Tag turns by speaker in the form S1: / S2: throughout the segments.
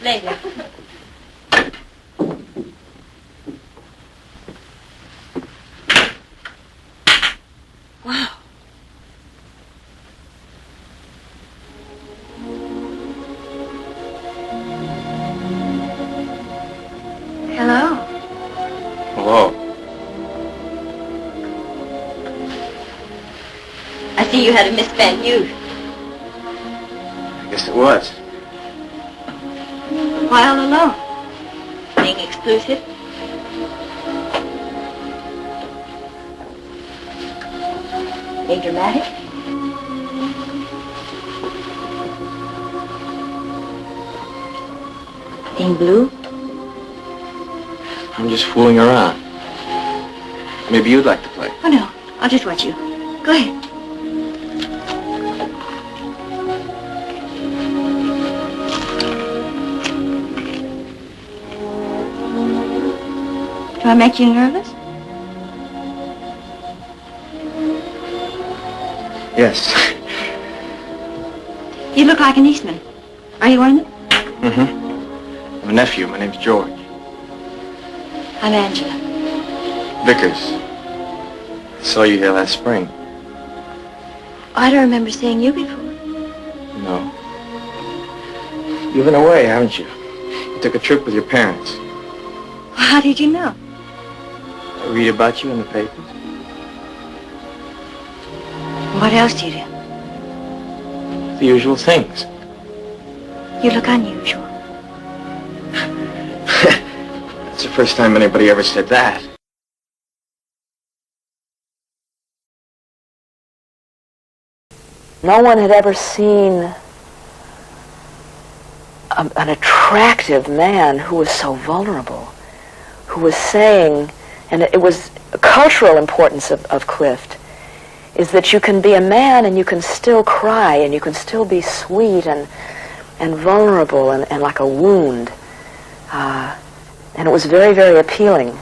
S1: Later. Wow. Hello.
S2: Hello.
S1: I see you had a misspent youth.
S2: I guess it was.
S1: Why all alone? Being exclusive? Being dramatic? Being blue?
S2: I'm just fooling around. Maybe you'd like to play.
S1: Oh, no. I'll just watch you. Go ahead. Do I make you nervous?
S2: Yes.
S1: You look like an Eastman. Are you one of them?
S2: Mm-hmm. I'm a nephew. My name's George.
S1: I'm Angela.
S2: Vickers. I saw you here last spring.
S1: I don't remember seeing you before.
S2: No. You've been away, haven't you? You took a trip with your parents.
S1: How did you know?
S2: I read about you in the papers.
S1: What else do you do?
S2: The usual things.
S1: You look unusual.
S2: That's the first time anybody ever said that.
S3: No one had ever seen an attractive man who was so vulnerable, who was saying, and it was a cultural importance of Clift, is that you can be a man and you can still cry and you can still be sweet and vulnerable and like a wound. And it was very, very appealing.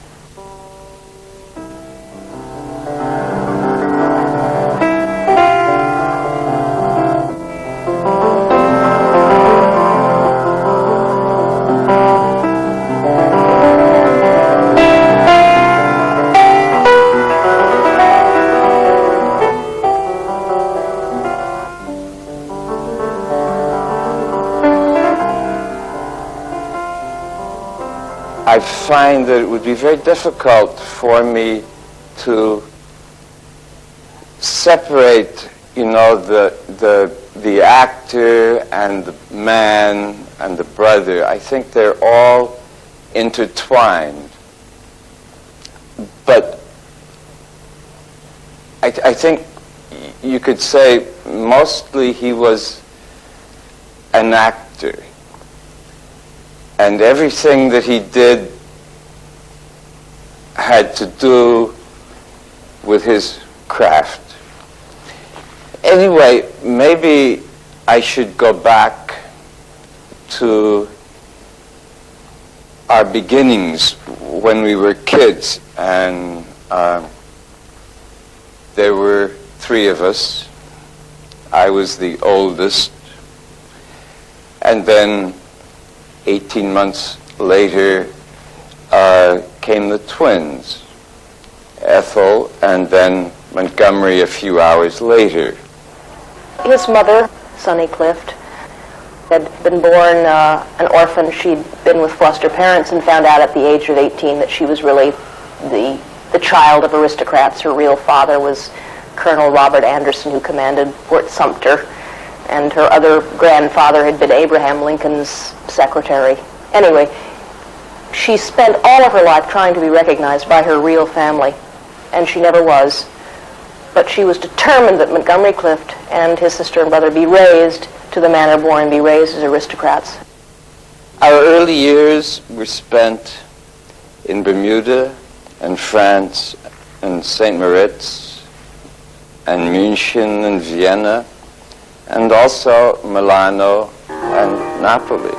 S4: I find that it would be very difficult for me to separate, you know, the actor and the man and the brother. I think they're all intertwined. But I think you could say mostly he was an actor. And everything that he did had to do with his craft. Anyway, maybe I should go back to our beginnings when we were kids. And there were 3 of us. I was the oldest. And then 18 months later came the twins, Ethel and then Montgomery a few hours later.
S3: His mother, Sonny Clift, had been born an orphan. She'd been with foster parents and found out at the age of 18 that she was really the child of aristocrats. Her real father was Colonel Robert Anderson, who commanded Fort Sumter, and her other grandfather had been Abraham Lincoln's secretary. Anyway, she spent all of her life trying to be recognized by her real family, and she never was. But she was determined that Montgomery Clift and his sister and brother be raised to the manner born, be raised as aristocrats.
S4: Our early years were spent in Bermuda and France and St. Moritz and München and Vienna, and also Milano and Napoli.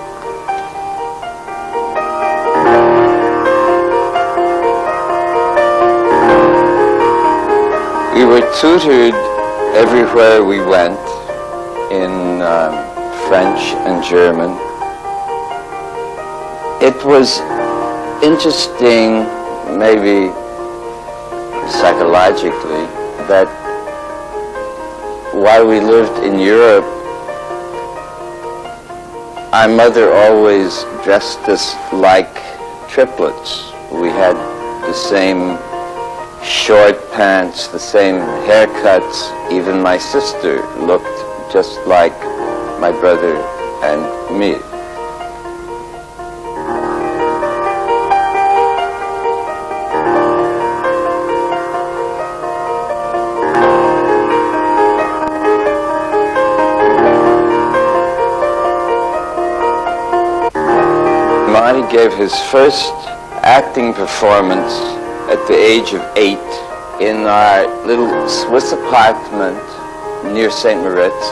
S4: We were tutored everywhere we went in French and German. It was interesting, maybe psychologically, that while we lived in Europe, our mother always dressed us like triplets. We had the same short pants, the same haircuts. Even my sister looked just like my brother and me. Marty gave his first acting performance at the age of 8 in our little Swiss apartment near St. Moritz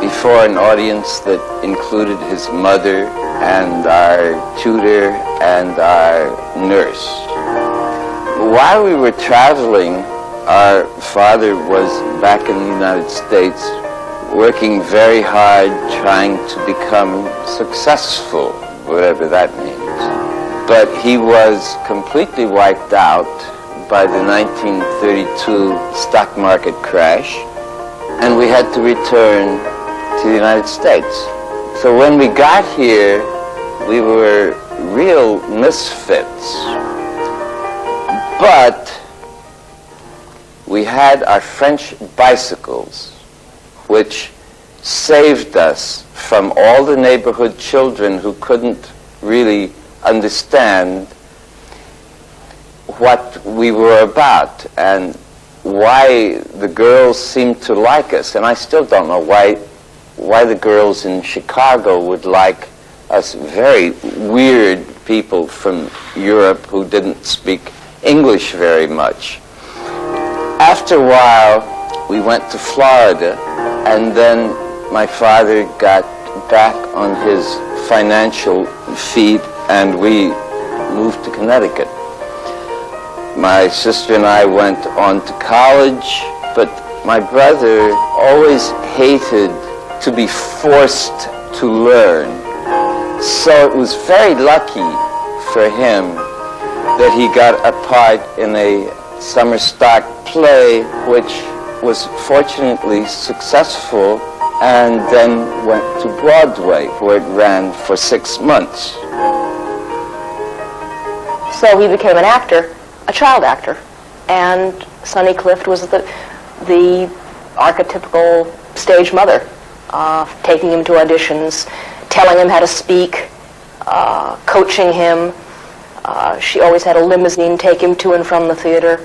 S4: before an audience that included his mother and our tutor and our nurse. While we were traveling, our father was back in the United States working very hard trying to become successful, whatever that means. But he was completely wiped out by the 1932 stock market crash, and we had to return to the United States. So when we got here, we were real misfits. But we had our French bicycles, which saved us from all the neighborhood children who couldn't really understand what we were about and why the girls seemed to like us. And I still don't know why the girls in Chicago would like us very weird people from Europe who didn't speak English very much. After a while, we went to Florida, and then my father got back on his financial feet, and we moved to Connecticut. My sister and I went on to college, but my brother always hated to be forced to learn. So it was very lucky for him that he got a part in a summer stock play, which was fortunately successful, and then went to Broadway, where it ran for 6 months.
S3: So he became an actor, a child actor, and Sonny Clift was the archetypical stage mother, taking him to auditions, telling him how to speak, coaching him. She always had a limousine take him to and from the theater.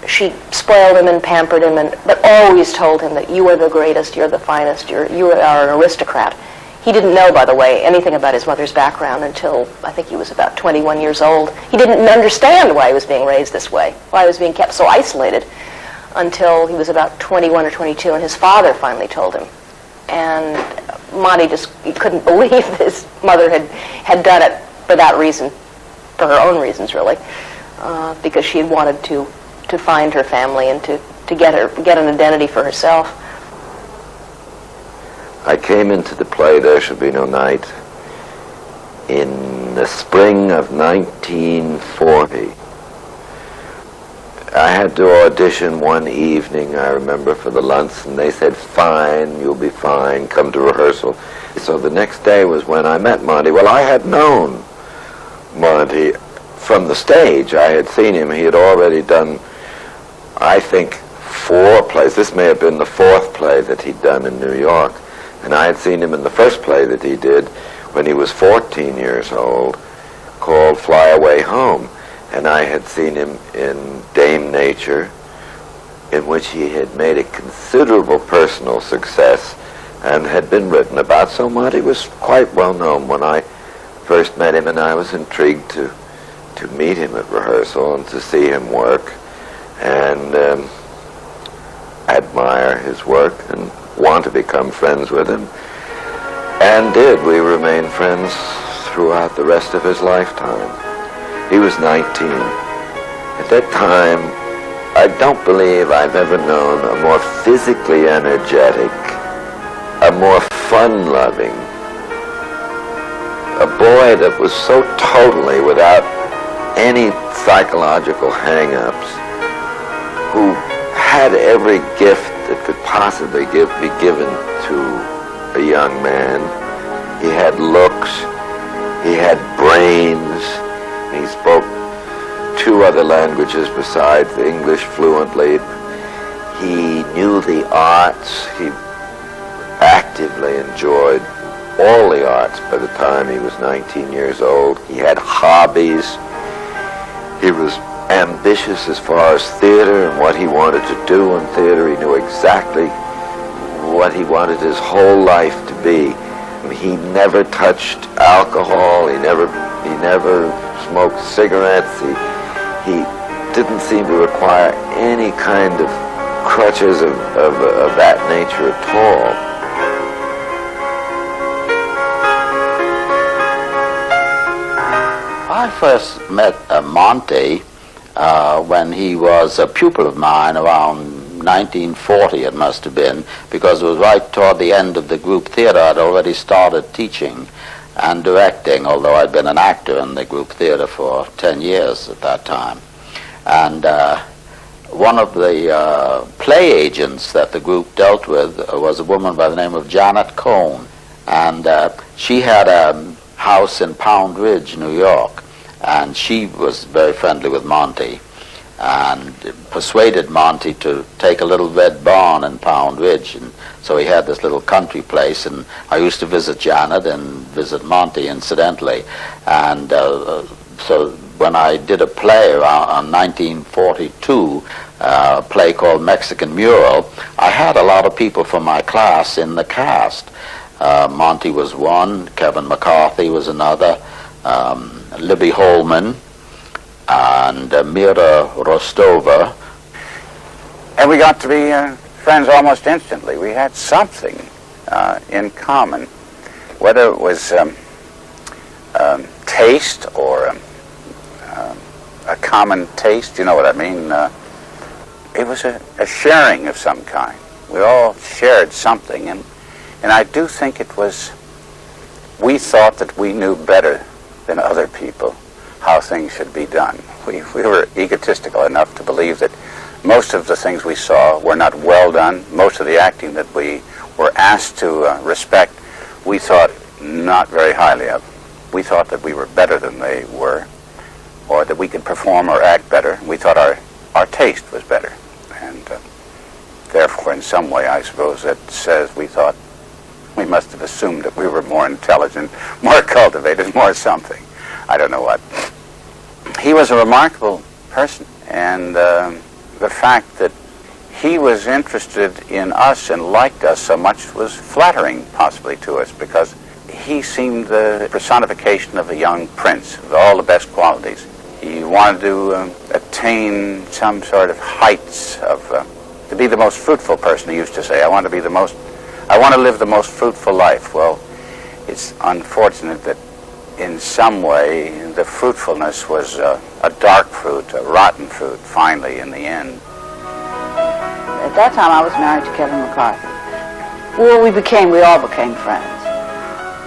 S3: She spoiled him and pampered him, but always told him that you are the greatest, you're the finest, you are an aristocrat. He didn't know, by the way, anything about his mother's background until I think he was about 21 years old. He didn't understand why he was being raised this way, why he was being kept so isolated, until he was about 21 or 22, and his father finally told him. And Monty he couldn't believe that his mother had done it for that reason, for her own reasons, really, because she had wanted to find her family and to get an identity for herself.
S5: I came into the play There Shall Be No Night in the spring of 1940. I had to audition one evening, I remember, for the Larson. They said, fine, you'll be fine, come to rehearsal. So the next day was when I met Monty. Well, I had known Monty from the stage. I had seen him. He had already done, I think, 4 plays. This may have been the 4th play that he'd done in New York. And I had seen him in the first play that he did when he was 14 years old, called Fly Away Home. And I had seen him in Dame Nature, in which he had made a considerable personal success and had been written about. So Monty was quite well known when I first met him, and I was intrigued to meet him at rehearsal and to see him work and admire his work and want to become friends with him. And did. We remained friends throughout the rest of his lifetime. He was 19. At that time, I don't believe I've ever known a more physically energetic, a more fun-loving, a boy that was so totally without any psychological hang-ups, who had every gift that could possibly be given to a young man. He had looks, he had brains, he spoke 2 other languages besides English fluently. He knew the arts. He actively enjoyed all the arts by the time he was 19 years old. He had hobbies. He was ambitious as far as theater and what he wanted to do in theater. He knew exactly what he wanted his whole life to be. He never touched alcohol. He never smoked cigarettes. He didn't seem to require any kind of crutches of that nature at all.
S6: I first met Monty when he was a pupil of mine around 1940, it must have been, because it was right toward the end of the group theater. I'd already started teaching and directing, although I'd been an actor in the group theater for 10 years at that time. And one of the play agents that the group dealt with was a woman by the name of Janet Cohn. And she had a house in Pound Ridge, New York. And she was very friendly with Monty and persuaded Monty to take a little red barn in Pound Ridge. And so he had this little country place, and I used to visit Janet and visit Monty incidentally. And so when I did a play around 1942, a play called Mexican Mural, I had a lot of people from my class in the cast. Monty was one, Kevin McCarthy was another, Libby Holman, and Mira Rostova.
S7: And we got to be friends almost instantly. We had something in common, whether it was taste or a common taste, you know what I mean? It was a sharing of some kind. We all shared something, and I do think it was, we thought that we knew better than other people how things should be done. We were egotistical enough to believe that most of the things we saw were not well done. Most of the acting that we were asked to respect, we thought not very highly of. We thought that we were better than they were, or that we could perform or act better. We thought our taste was better. And therefore, in some way, I suppose that says we thought we must have assumed that we were more intelligent, more cultivated, more something. I don't know what. He was a remarkable person, and the fact that he was interested in us and liked us so much was flattering, possibly, to us, because he seemed the personification of a young prince with all the best qualities. He wanted to attain some sort of heights of, to be the most fruitful person, he used to say. I want to live the most fruitful life. Well, it's unfortunate that in some way the fruitfulness was a dark fruit, a rotten fruit, finally, in the end.
S8: At that time, I was married to Kevin McCarthy. Well, we all became friends.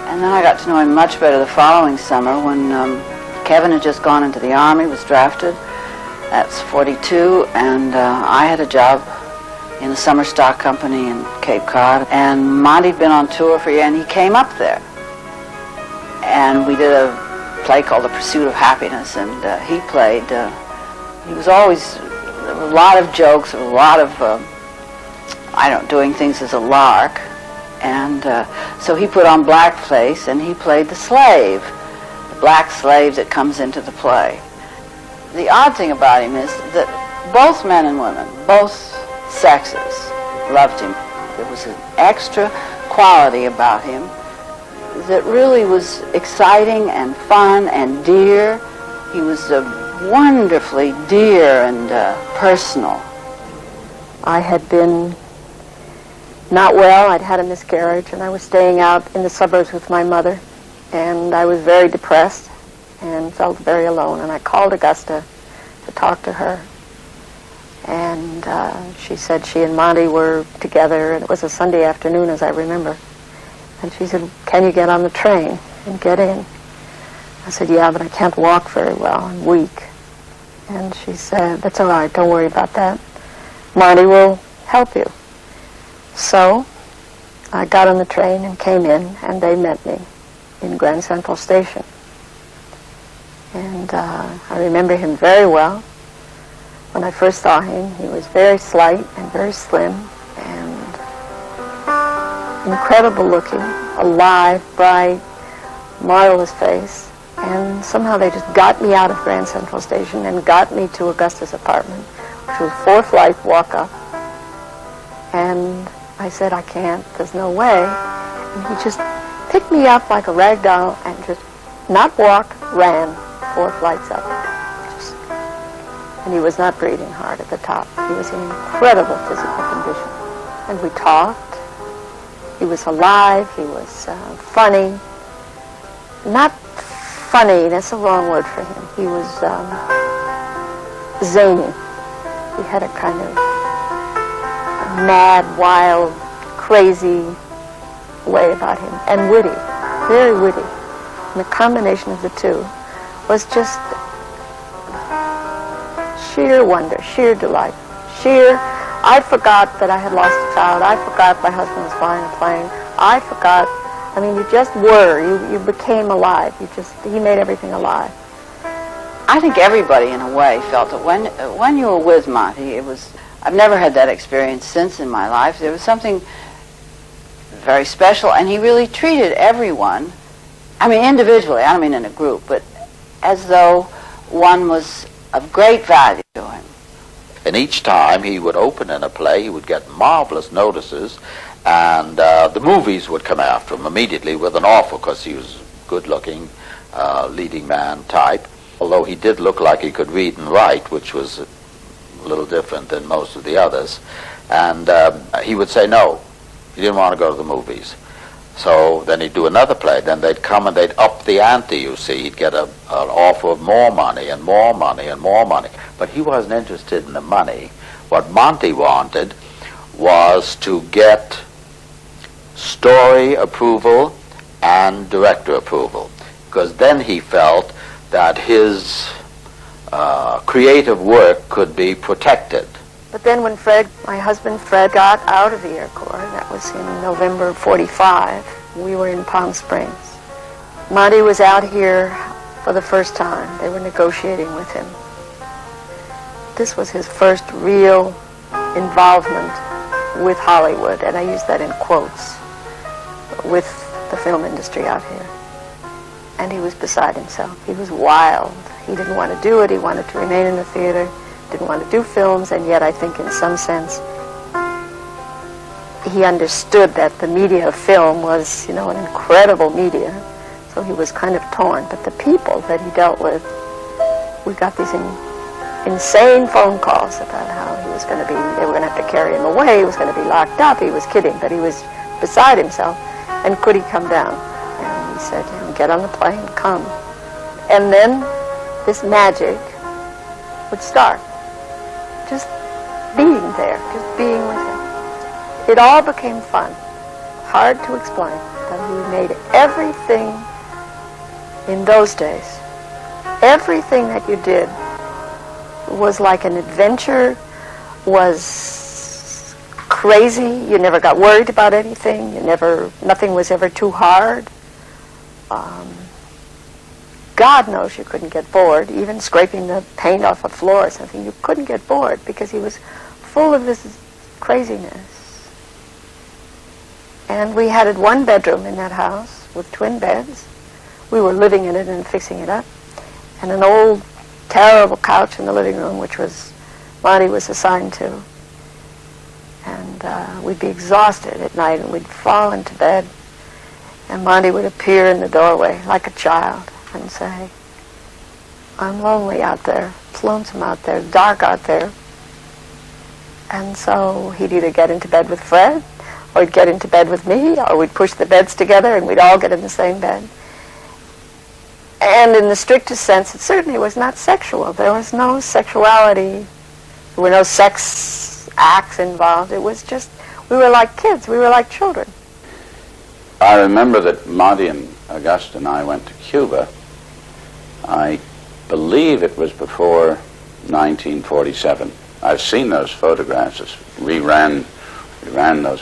S8: And then I got to know him much better the following summer when Kevin had just gone into the Army, was drafted. That's 42, and I had a job in a summer stock company in Cape Cod. And Monty'd been on tour for a year, and he came up there. And we did a play called The Pursuit of Happiness, and he played. He was always, there were a lot of jokes, there were a lot of, doing things as a lark. And so he put on blackface, and he played the slave, the black slave that comes into the play. The odd thing about him is that both men and women, both sexes, loved him. There was an extra quality about him that really was exciting and fun and dear. He was wonderfully dear and personal.
S9: I had been not well. I'd had a miscarriage, and I was staying out in the suburbs with my mother, and I was very depressed and felt very alone, and I called Augusta to talk to her, and she said she and Monty were together, and it was a Sunday afternoon, as I remember, and she said, "Can you get on the train and get in?" I said, yeah, but I can't walk very well. I'm weak. And she said, that's all right, don't worry about that. Monty will help you. So I got on the train and came in, and they met me in Grand Central Station. And I remember him very well. When I first saw him, he was very slight and very slim and incredible looking, alive, bright, marvelous face. And somehow they just got me out of Grand Central Station and got me to Augusta's apartment, which was 4th walk up. And I said, I can't, there's no way. And he just picked me up like a rag doll and just not walk, ran 4 flights up. And he was not breathing hard at the top. He was in incredible physical condition. And we talked. He was alive. He was funny. Not funny, that's the wrong word for him. He was zany. He had a kind of mad, wild, crazy way about him. And witty, very witty. And the combination of the two was just sheer wonder, sheer delight, I forgot that I had lost a child. I forgot my husband was flying a plane. I forgot, I mean, you just were, you became alive. He made everything alive.
S8: I think everybody, in a way, felt that when you were with Monty, I've never had that experience since in my life. There was something very special, and he really treated everyone, I mean, individually, I don't mean in a group, but as though one was of great value to him.
S6: And each time he would open in a play, he would get marvelous notices, and the movies would come after him immediately with an offer, because he was good-looking, leading man type. Although he did look like he could read and write, which was a little different than most of the others. And he would say no, he didn't want to go to the movies. So then he'd do another play. Then they'd come and they'd up the ante, you see. He'd get an offer of more money and more money and more money. But he wasn't interested in the money. What Monty wanted was to get story approval and director approval. Because then he felt that his creative work could be protected.
S9: But then when my husband Fred, got out of the Air Corps, that was in November of '45, we were in Palm Springs. Monty was out here for the first time. They were negotiating with him. This was his first real involvement with Hollywood, and I use that in quotes, with the film industry out here. And he was beside himself. He was wild. He didn't want to do it. He wanted to remain in the theater. Didn't want to do films, and yet I think in some sense he understood that the media of film was, an incredible media, so he was kind of torn. But the people that he dealt with, we got these insane phone calls about how he was going to be, they were going to have to carry him away, he was going to be locked up. He was kidding, but he was beside himself, and could he come down? And he said, get on the plane, come. And then this magic would start. Just being there, just being with him. It all became fun. Hard to explain, but he made everything in those days. Everything that you did was like an adventure, was crazy. You never got worried about anything. Nothing was ever too hard. God knows you couldn't get bored, even scraping the paint off a floor or something. You couldn't get bored because he was full of this craziness. And we had a 1-bedroom in that house with twin beds. We were living in it and fixing it up. And an old, terrible couch in the living room, which Monty was assigned to. And we'd be exhausted at night, and we'd fall into bed. And Monty would appear in the doorway like a child and say, I'm lonely out there, it's lonesome out there, dark out there. And so he'd either get into bed with Fred, or he'd get into bed with me, or we'd push the beds together and we'd all get in the same bed. And in the strictest sense, it certainly was not sexual. There was no sexuality, there were no sex acts involved. It was just, we were like kids, we were like children.
S7: I remember that Monty and Augusta and I went to Cuba, I believe it was before 1947. I've seen those photographs. We ran those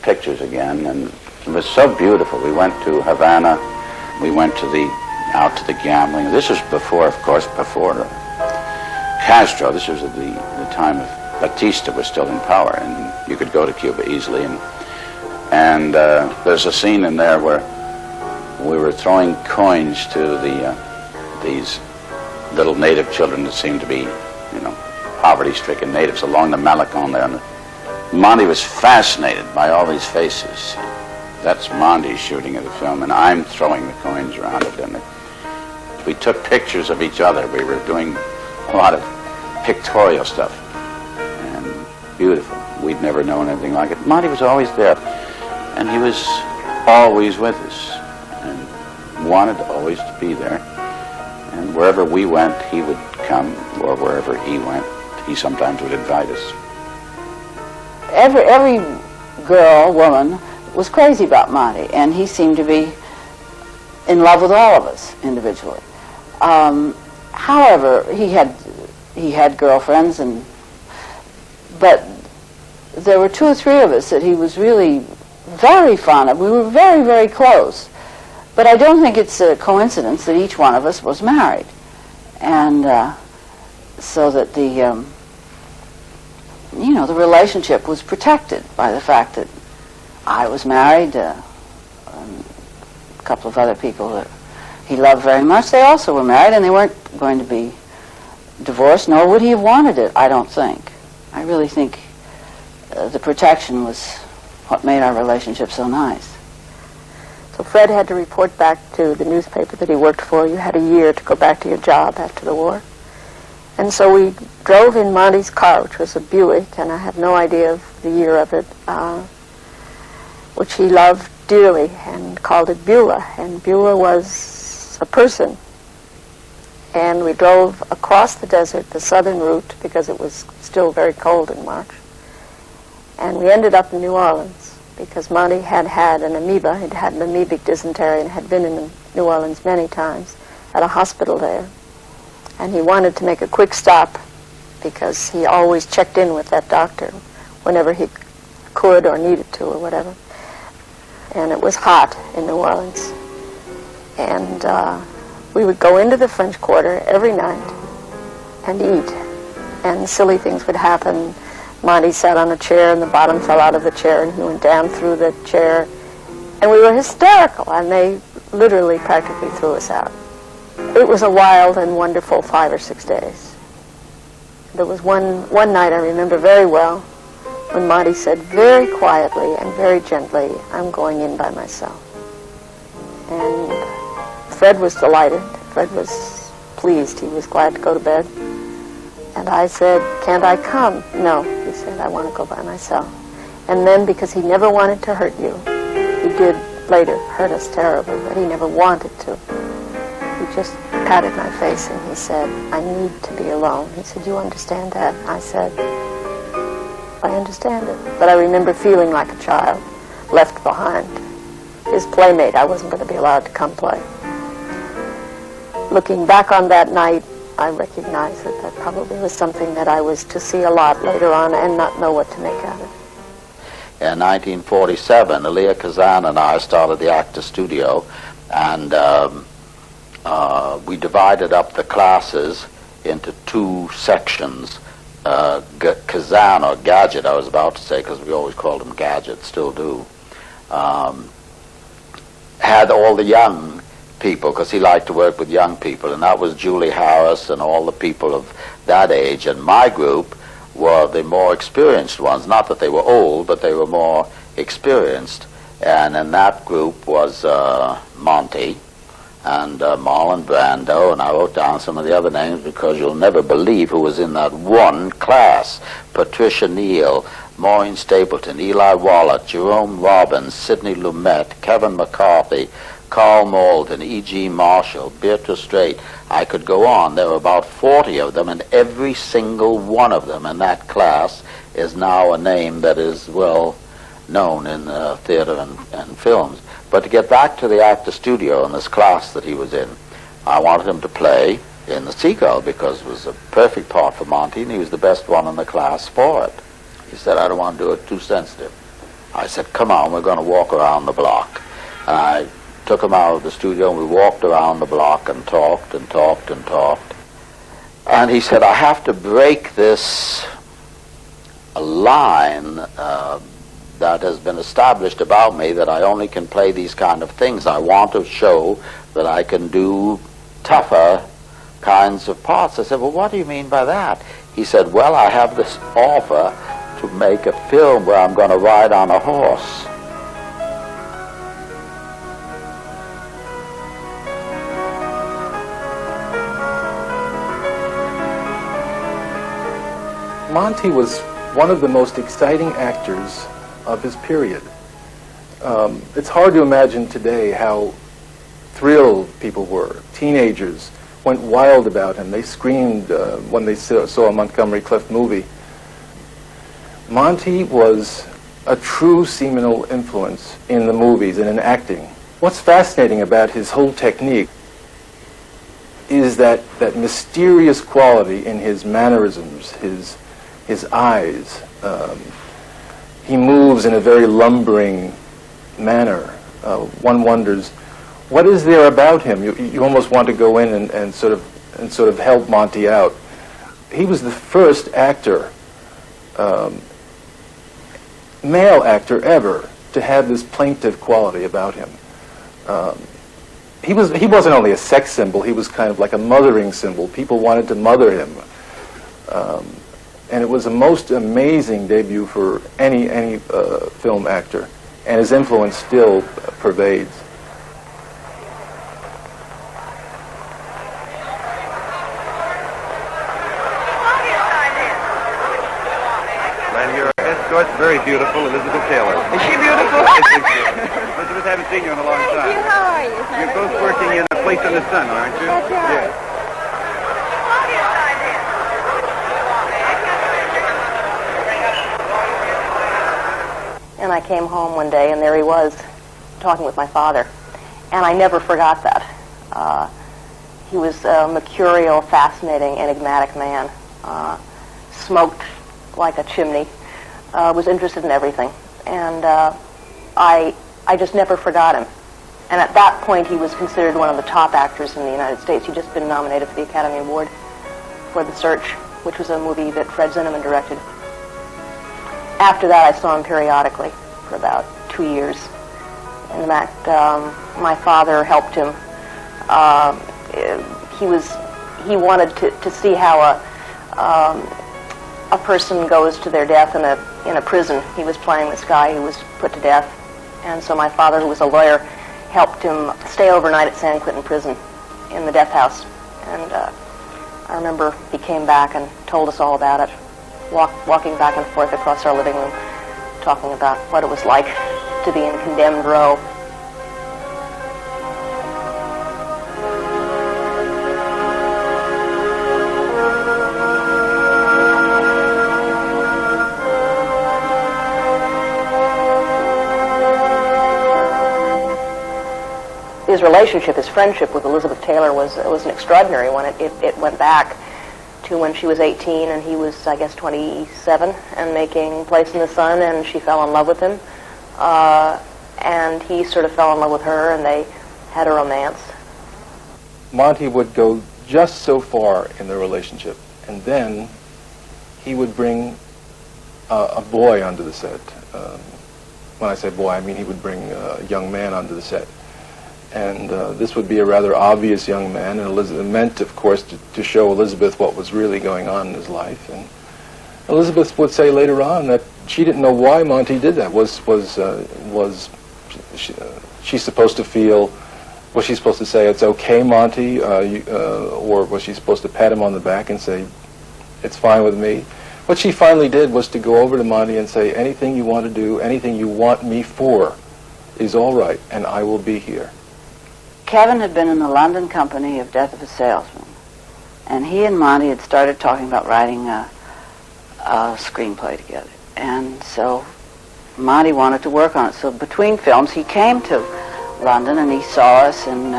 S7: pictures again, and it was so beautiful. We went to Havana. We went out to the gambling. This was before, of course, before Castro. This was at the time of Batista was still in power, and you could go to Cuba easily. And there's a scene in there where we were throwing coins to these little native children that seemed to be, poverty-stricken natives along the Malecon there. And Monty was fascinated by all these faces. That's Monty shooting at the film, and I'm throwing the coins around it. And we took pictures of each other. We were doing a lot of pictorial stuff, and beautiful. We'd never known anything like it. Monty was always there, and he was always with us, and wanted always to be there. And wherever we went, he would come, or wherever he went, he sometimes would invite us.
S8: Every girl, woman, was crazy about Monty, and he seemed to be in love with all of us individually. However, he had girlfriends, but there were 2 or 3 of us that he was really very fond of. We were very, very close. But I don't think it's a coincidence that each one of us was married. And so that the relationship was protected by the fact that I was married, a couple of other people that he loved very much, they also were married, and they weren't going to be divorced, nor would he have wanted it, I don't think. I really think the protection was what made our relationship so nice.
S9: So Fred had to report back to the newspaper that he worked for. You had a year to go back to your job after the war. And so we drove in Monty's car, which was a Buick, and I have no idea of the year of it, which he loved dearly and called it Beulah. And Beulah was a person. And we drove across the desert, the southern route, because it was still very cold in March. And we ended up in New Orleans, because Monty had an amoeba. He'd had an amoebic dysentery and had been in New Orleans many times at a hospital there. And he wanted to make a quick stop because he always checked in with that doctor whenever he could or needed to or whatever. And it was hot in New Orleans. And we would go into the French Quarter every night and eat. And silly things would happen. Monty sat on a chair and the bottom fell out of the chair and he went down through the chair. And we were hysterical, and they literally practically threw us out. It was a wild and wonderful 5 or 6 days. There was one night I remember very well when Monty said very quietly and very gently, "I'm going in by myself." And Fred was delighted. Fred was pleased. He was glad to go to bed. And I said, "Can't I come?" "No," he said, "I want to go by myself." And then, because he never wanted to hurt you, he did later hurt us terribly, but he never wanted to. He just patted my face and he said, "I need to be alone." He said, "You understand that?" I said, "I understand it." But I remember feeling like a child left behind. His playmate, I wasn't going to be allowed to come play. Looking back on that night, I recognize that probably was something that I was to see a lot later on and not know what to make out of.
S6: In 1947, Elia Kazan and I started the Actor Studio, and we divided up the classes into 2 sections. Kazan, or Gadget, I was about to say, because we always called him Gadget, still do, had all the young people, because he liked to work with young people, and that was Julie Harris and all the people of that age. And my group were the more experienced ones. Not that they were old, but they were more experienced. And in that group was Monty and Marlon Brando, and I wrote down some of the other names because you'll never believe who was in that one class. Patricia Neal, Maureen Stapleton, Eli Wallach, Jerome Robbins, Sidney Lumet, Kevin McCarthy, Carl Malden, E.G. Marshall, Beatrice Strait. I could go on. There were about 40 of them, and every single one of them in that class is now a name that is well known in theater and films. But to get back to the Actor Studio and this class that he was in, I wanted him to play in The Seagull because it was a perfect part for Monty, and he was the best one in the class for it. He said, I don't want to do it too sensitive. I said, come on, we're going to walk around the block. And I took him out of the studio, and we walked around the block and talked and talked and talked. And he said, I have to break this line that has been established about me that I only can play these kind of things. I want to show that I can do tougher kinds of parts. I said, well, what do you mean by that? He said, well, I have this offer to make a film where I'm going to ride on a horse.
S2: Monty was one of the most exciting actors of his period. It's hard to imagine today how thrilled people were. Teenagers went wild about him. They screamed when they saw a Montgomery Clift movie. Monty was a true seminal influence in the movies and in acting. What's fascinating about his whole technique is that mysterious quality in his mannerisms, his eyes. He moves in a very lumbering manner. One wonders, what is there about him? You almost want to go in and sort of help Monty out. He was the first actor, male actor ever, to have this plaintive quality about him. He wasn't only a sex symbol, he was kind of like a mothering symbol. People wanted to mother him. And it was a most amazing debut for any film actor. And his influence still pervades.
S10: And your escort's very beautiful, Elizabeth Taylor.
S11: Is she beautiful?
S10: Elizabeth, haven't seen you in a long time.
S11: How are you?
S10: You're both working in A Place in the Sun, aren't you?
S11: That's right.
S10: Yes.
S3: And I came home one day, and there he was, talking with my father. And I never forgot that. He was a mercurial, fascinating, enigmatic man. Smoked like a chimney. Was interested in everything. And I just never forgot him. And at that point, he was considered one of the top actors in the United States. He'd just been nominated for the Academy Award for The Search, which was a movie that Fred Zinnemann directed. After that, I saw him periodically for about 2 years. In fact, my father helped him. He wanted to see how a person goes to their death in a prison. He was playing this guy who was put to death, and so my father, who was a lawyer, helped him stay overnight at San Quentin prison in the death house. And I remember he came back and told us all about it. Walking back and forth across our living room, talking about what it was like to be in condemned row. His relationship, his friendship with Elizabeth Taylor was an extraordinary one. It went back to when she was 18 and he was, I guess, 27 and making Place in the Sun, and she fell in love with him. And he sort of fell in love with her, and they had a romance.
S2: Monty would go just so far in the relationship, and then he would bring a boy onto the set. When I say boy, I mean he would bring a young man onto the set. And this would be a rather obvious young man, and Elizabeth meant, of course, to show Elizabeth what was really going on in his life. And Elizabeth would say later on that she didn't know why Monty did that. Was she supposed to feel? Was she supposed to say, "It's okay, Monty," or was she supposed to pat him on the back and say, "It's fine with me"? What she finally did was to go over to Monty and say, "Anything you want to do, anything you want me for, is all right, and I will be here."
S8: Kevin had been in the London company of Death of a Salesman, and he and Monty had started talking about writing a screenplay together. And so Monty wanted to work on it. So between films, he came to London and he saw us, and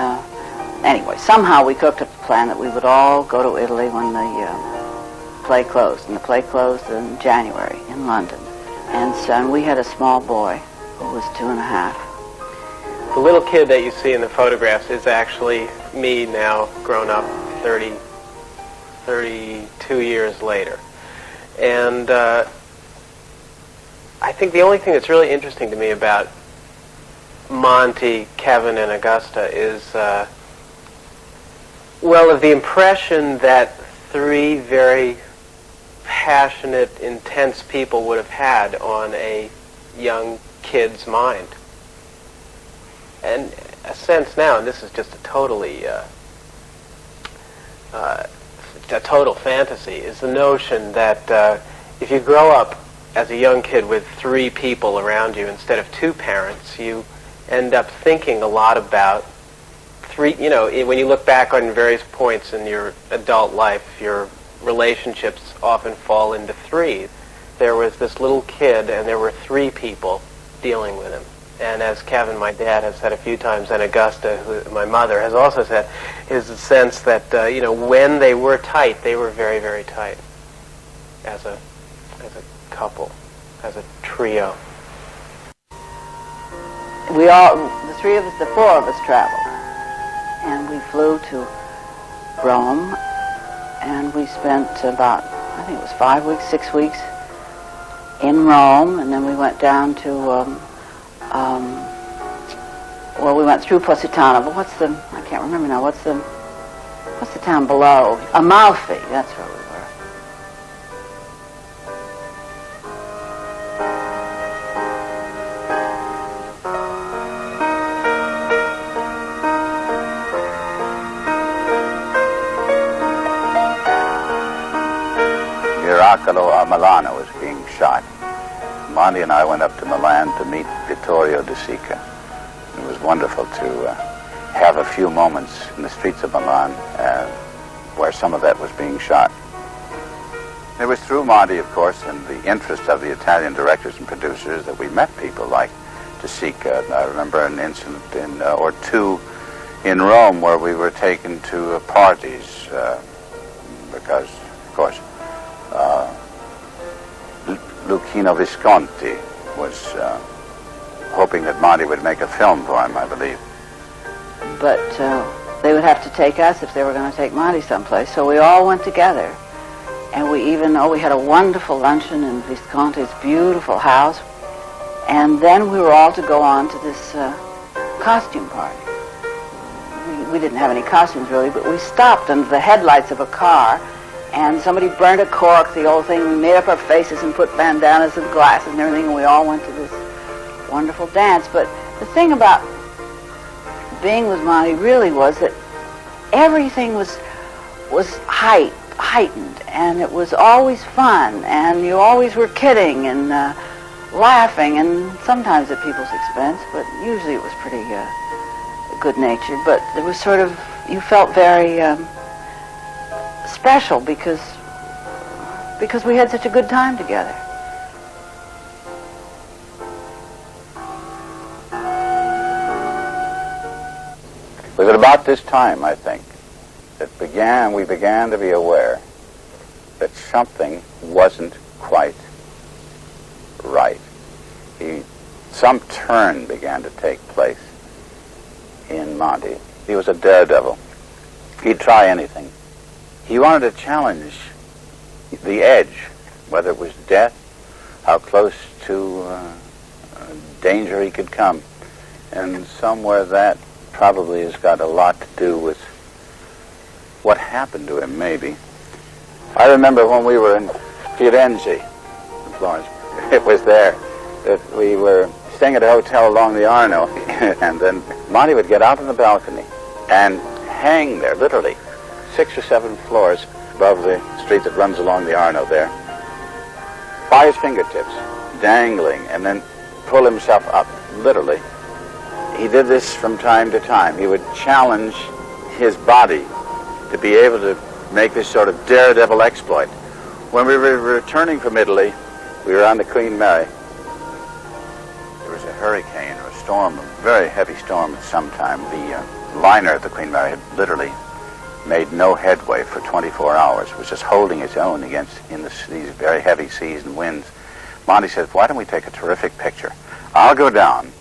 S8: anyway, somehow we cooked up a plan that we would all go to Italy when the play closed. And the play closed in January in London. And so we had a small boy who was 2.5.
S11: The little kid that you see in the photographs is actually me now, grown up 32 years later. And I think the only thing that's really interesting to me about Monty, Kevin, and Augusta is, well, the impression that three very passionate, intense people would have had on a young kid's mind. And a sense now, and this is just a totally, a total fantasy, is the notion that if you grow up as a young kid with three people around you instead of two parents, you end up thinking a lot about three, you know, when you look back on various points in your adult life, your relationships often fall into three. There was this little kid and there were three people dealing with him. And as Kevin, my dad, has said a few times, and Augusta, who, my mother, has also said, is the sense that, you know, when they were tight, they were very, very tight as a couple, as a trio.
S8: We all, the three of us, the four of us traveled. And we flew to Rome, and we spent about, I think it was 5 weeks, 6 weeks in Rome, and then we went down to, well, we went through Positano, but what's the, I can't remember now, what's the town below? Amalfi, that's where we were.
S7: Miracolo a Milano was being shot. Monty and I went up to Milan to meet Vittorio De Sica. It was wonderful to have a few moments in the streets of Milan where some of that was being shot. It was through Monty, of course, and the interest of the Italian directors and producers that we met people like De Sica. I remember an incident or two in Rome where we were taken to parties because, of course, Luchino Visconti was hoping that Monty would make a film for him, I believe.
S8: But they would have to take us if they were going to take Monty someplace. So we all went together. And we even, we had a wonderful luncheon in Visconti's beautiful house. And then we were all to go on to this costume party. We didn't have any costumes really, but we stopped under the headlights of a car, and somebody burned a cork, the old thing. We made up our faces and put bandanas and glasses and everything, and we all went to this wonderful dance. But the thing about being with Monty really was that everything was heightened, and it was always fun, and you always were kidding and laughing, and sometimes at people's expense, but usually it was pretty good-natured. But there was sort of, you felt very special because we had such a good time together.
S7: It was at about this time, I think, that we began to be aware that something wasn't quite right. Some turn began to take place in Monty. He was a daredevil. He'd try anything. He wanted to challenge the edge, whether it was death, how close to danger he could come. And somewhere that probably has got a lot to do with what happened to him, maybe. I remember when we were in Firenze, in Florence, it was there that we were staying at a hotel along the Arno, and then Monty would get out on the balcony and hang there, literally, 6 or 7 floors above the street that runs along the Arno there, by his fingertips, dangling, and then pull himself up, literally. He did this from time to time. He would challenge his body to be able to make this sort of daredevil exploit. When we were returning from Italy, we were on the Queen Mary. There was a hurricane or a storm very heavy storm at some time. The liner of the Queen Mary had literally made no headway for 24 hours. It was just holding its own against these very heavy seas and winds. Monty said, why don't we take a terrific picture? I'll go down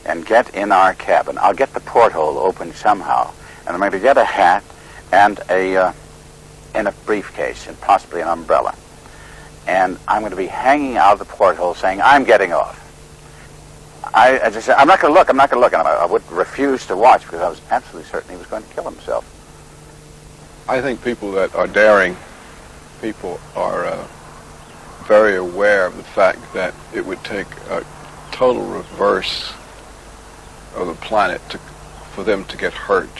S7: and get in our cabin. I'll get the porthole open somehow, and I'm going to get a hat and a briefcase and possibly an umbrella. And I'm going to be hanging out of the porthole saying, I'm getting off. I just said, I'm not going to look. And I would refuse to watch because I was absolutely certain he was going to kill himself.
S12: I think people that are daring people are very aware of the fact that it would take a total reverse of the planet for them to get hurt,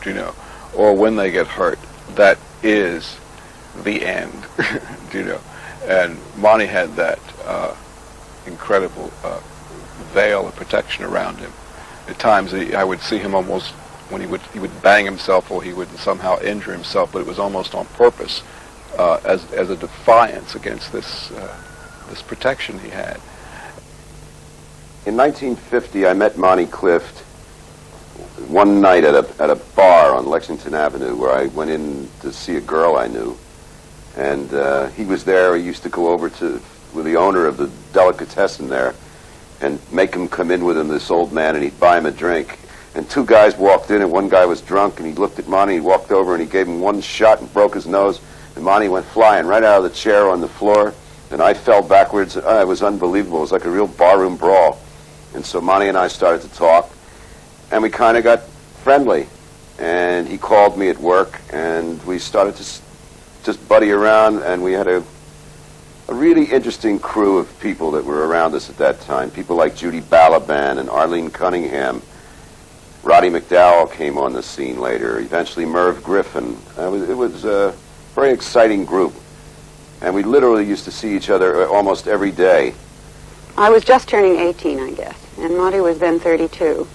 S12: you know, or when they get hurt, that is the end, you know. And Monty had that incredible veil of protection around him. At times I would see him almost, when he would bang himself or he would somehow injure himself, but it was almost on purpose as a defiance against this protection he had.
S13: In 1950, I met Monty Clift one night at a bar on Lexington Avenue where I went in to see a girl I knew. And he was there. He used to go over with the owner of the delicatessen there and make him come in with him, this old man, and he'd buy him a drink. And two guys walked in, and one guy was drunk, and he looked at Monty, he walked over, and he gave him one shot and broke his nose, and Monty went flying right out of the chair on the floor, and I fell backwards. It was unbelievable. It was like a real barroom brawl. And so Monty and I started to talk, and we kind of got friendly. And he called me at work, and we started to just buddy around, and we had a really interesting crew of people that were around us at that time. People like Judy Balaban and Arlene Cunningham. Roddy McDowell came on the scene later. Eventually Merv Griffin. It was a very exciting group. And we literally used to see each other almost every day.
S8: I was just turning 18, I guess, and Monty was then 32.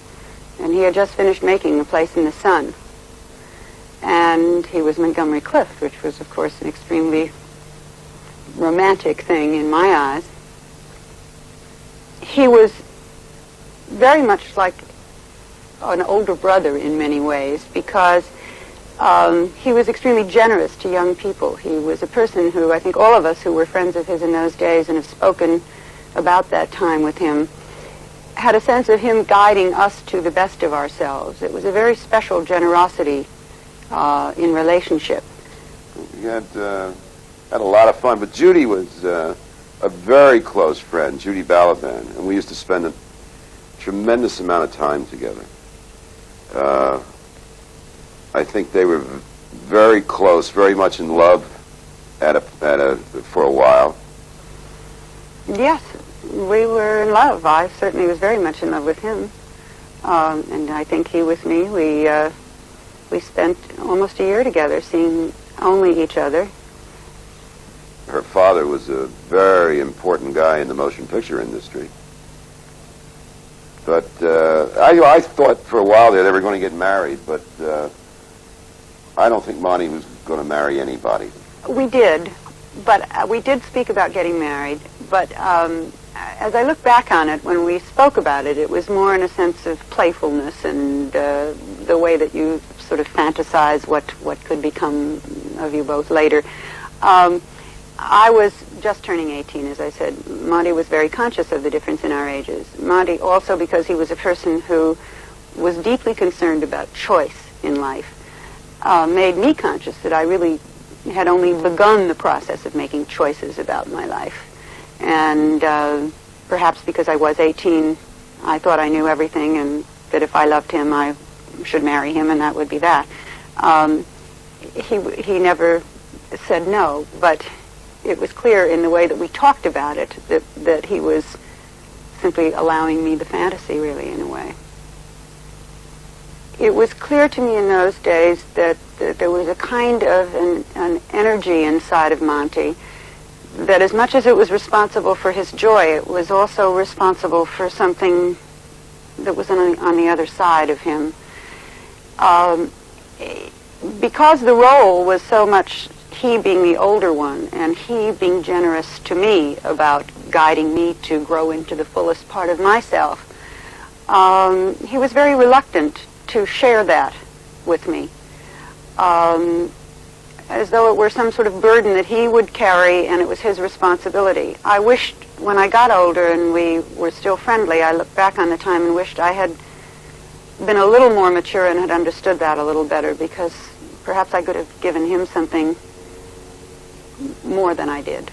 S8: And he had just finished making A Place in the Sun. And he was Montgomery Clift, which was, of course, an extremely romantic thing in my eyes. He was very much like an older brother in many ways because he was extremely generous to young people. He was a person who, I think all of us who were friends of his in those days and have spoken about that time with him, had a sense of him guiding us to the best of ourselves. It was a very special generosity in relationship.
S13: We had a lot of fun, but Judy was a very close friend, Judy Balaban, and we used to spend a tremendous amount of time together. I think they were very close, very much in love for a while.
S8: Yes, we were in love. I certainly was very much in love with him, and I think he with me. We spent almost a year together, seeing only each other.
S13: Her father was a very important guy in the motion picture industry. But I thought for a while there they were going to get married, but I don't think Monty was going to marry anybody.
S8: We did, but we did speak about getting married. But as I look back on it, when we spoke about it, it was more in a sense of playfulness and the way that you sort of fantasize what could become of you both later. I was just turning 18, as I said. Monty was very conscious of the difference in our ages. Monty also, because he was a person who was deeply concerned about choice in life, made me conscious that I really had only begun the process of making choices about my life. And perhaps because I was 18, I thought I knew everything and that if I loved him, I should marry him, and that would be that. He never said no, but it was clear in the way that we talked about it that he was simply allowing me the fantasy, really, in a way. It was clear to me in those days that there was a kind of an energy inside of Monty that as much as it was responsible for his joy, it was also responsible for something that was on the other side of him. Because the role was so much he being the older one and he being generous to me about guiding me to grow into the fullest part of myself,
S14: he was very reluctant to share that with me, as though it were some sort of burden that he would carry and it was his responsibility. I wished, when I got older and we were still friendly, I looked back on the time and wished I had been a little more mature and had understood that a little better, because perhaps I could have given him something more than I did.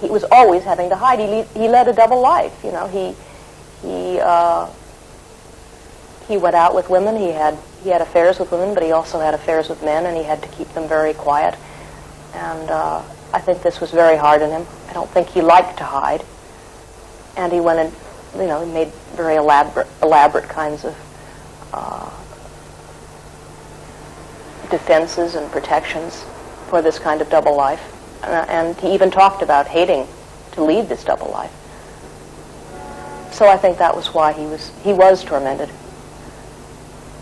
S3: He was always having to hide. He led a double life. You know, he went out with women. He had affairs with women, but he also had affairs with men, and he had to keep them very quiet. And I think this was very hard on him. I don't think he liked to hide. And he went and, you know, he made very elaborate kinds of defenses and protections for this kind of double life. And he even talked about hating to lead this double life. So I think that was why he was tormented.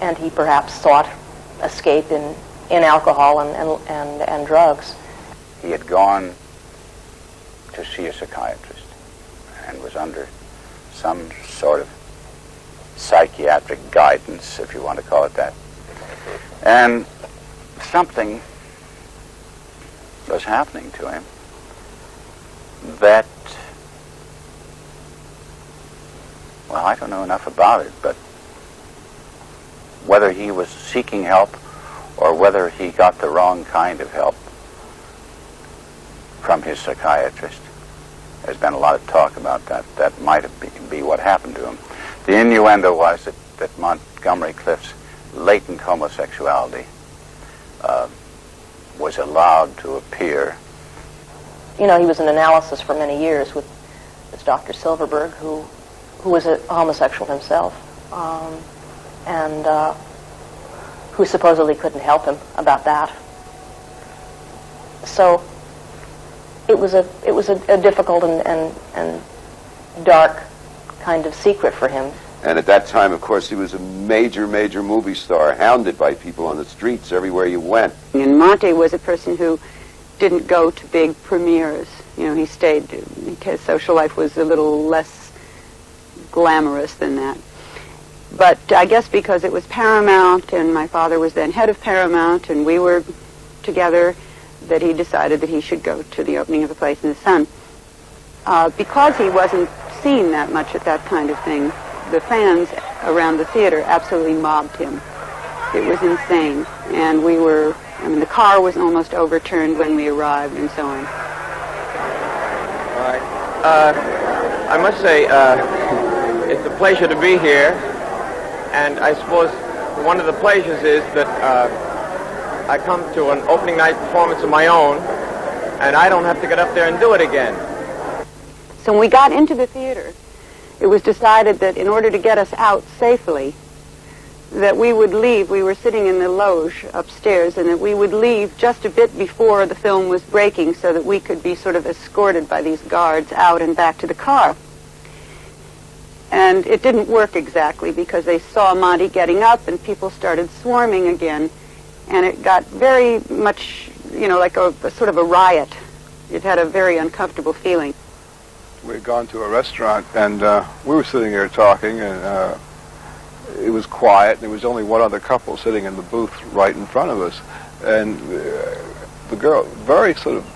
S3: And he perhaps sought escape in alcohol and drugs.
S7: He had gone to see a psychiatrist and was under some sort of psychiatric guidance, if you want to call it that. And something was happening to him that, well, I don't know enough about it, but whether he was seeking help or whether he got the wrong kind of help from his psychiatrist, there's been a lot of talk about that. That might be what happened to him. The innuendo was that Montgomery Clift's latent homosexuality was allowed to appear.
S3: You know, he was in analysis for many years with this Dr. Silverberg, who was a homosexual himself, and who supposedly couldn't help him about that. So it was a difficult and dark kind of secret for him.
S13: And at that time, of course, he was a major movie star, hounded by people on the streets everywhere you went.
S14: And Monty was a person who didn't go to big premieres. You know, he stayed, his social life was a little less glamorous than that. But I guess because it was Paramount, and my father was then head of Paramount, and we were together, that he decided that he should go to the opening of A Place in the Sun. Because he wasn't seen that much at that kind of thing, the fans around the theater absolutely mobbed him. It was insane. And the car was almost overturned when we arrived and so on.
S15: All right. I must say, it's a pleasure to be here. And I suppose one of the pleasures is that I come to an opening night performance of my own, and I don't have to get up there and do it again.
S14: So when we got into the theater, it was decided that in order to get us out safely, that we would leave. We were sitting in the loge upstairs, and that we would leave just a bit before the film was breaking so that we could be sort of escorted by these guards out and back to the car. And it didn't work exactly, because they saw Monty getting up and people started swarming again, and it got very much, you know, like a sort of a riot. It had a very uncomfortable feeling.
S12: We had gone to a restaurant, and we were sitting there talking, and it was quiet, and there was only one other couple sitting in the booth right in front of us. And the girl, very sort of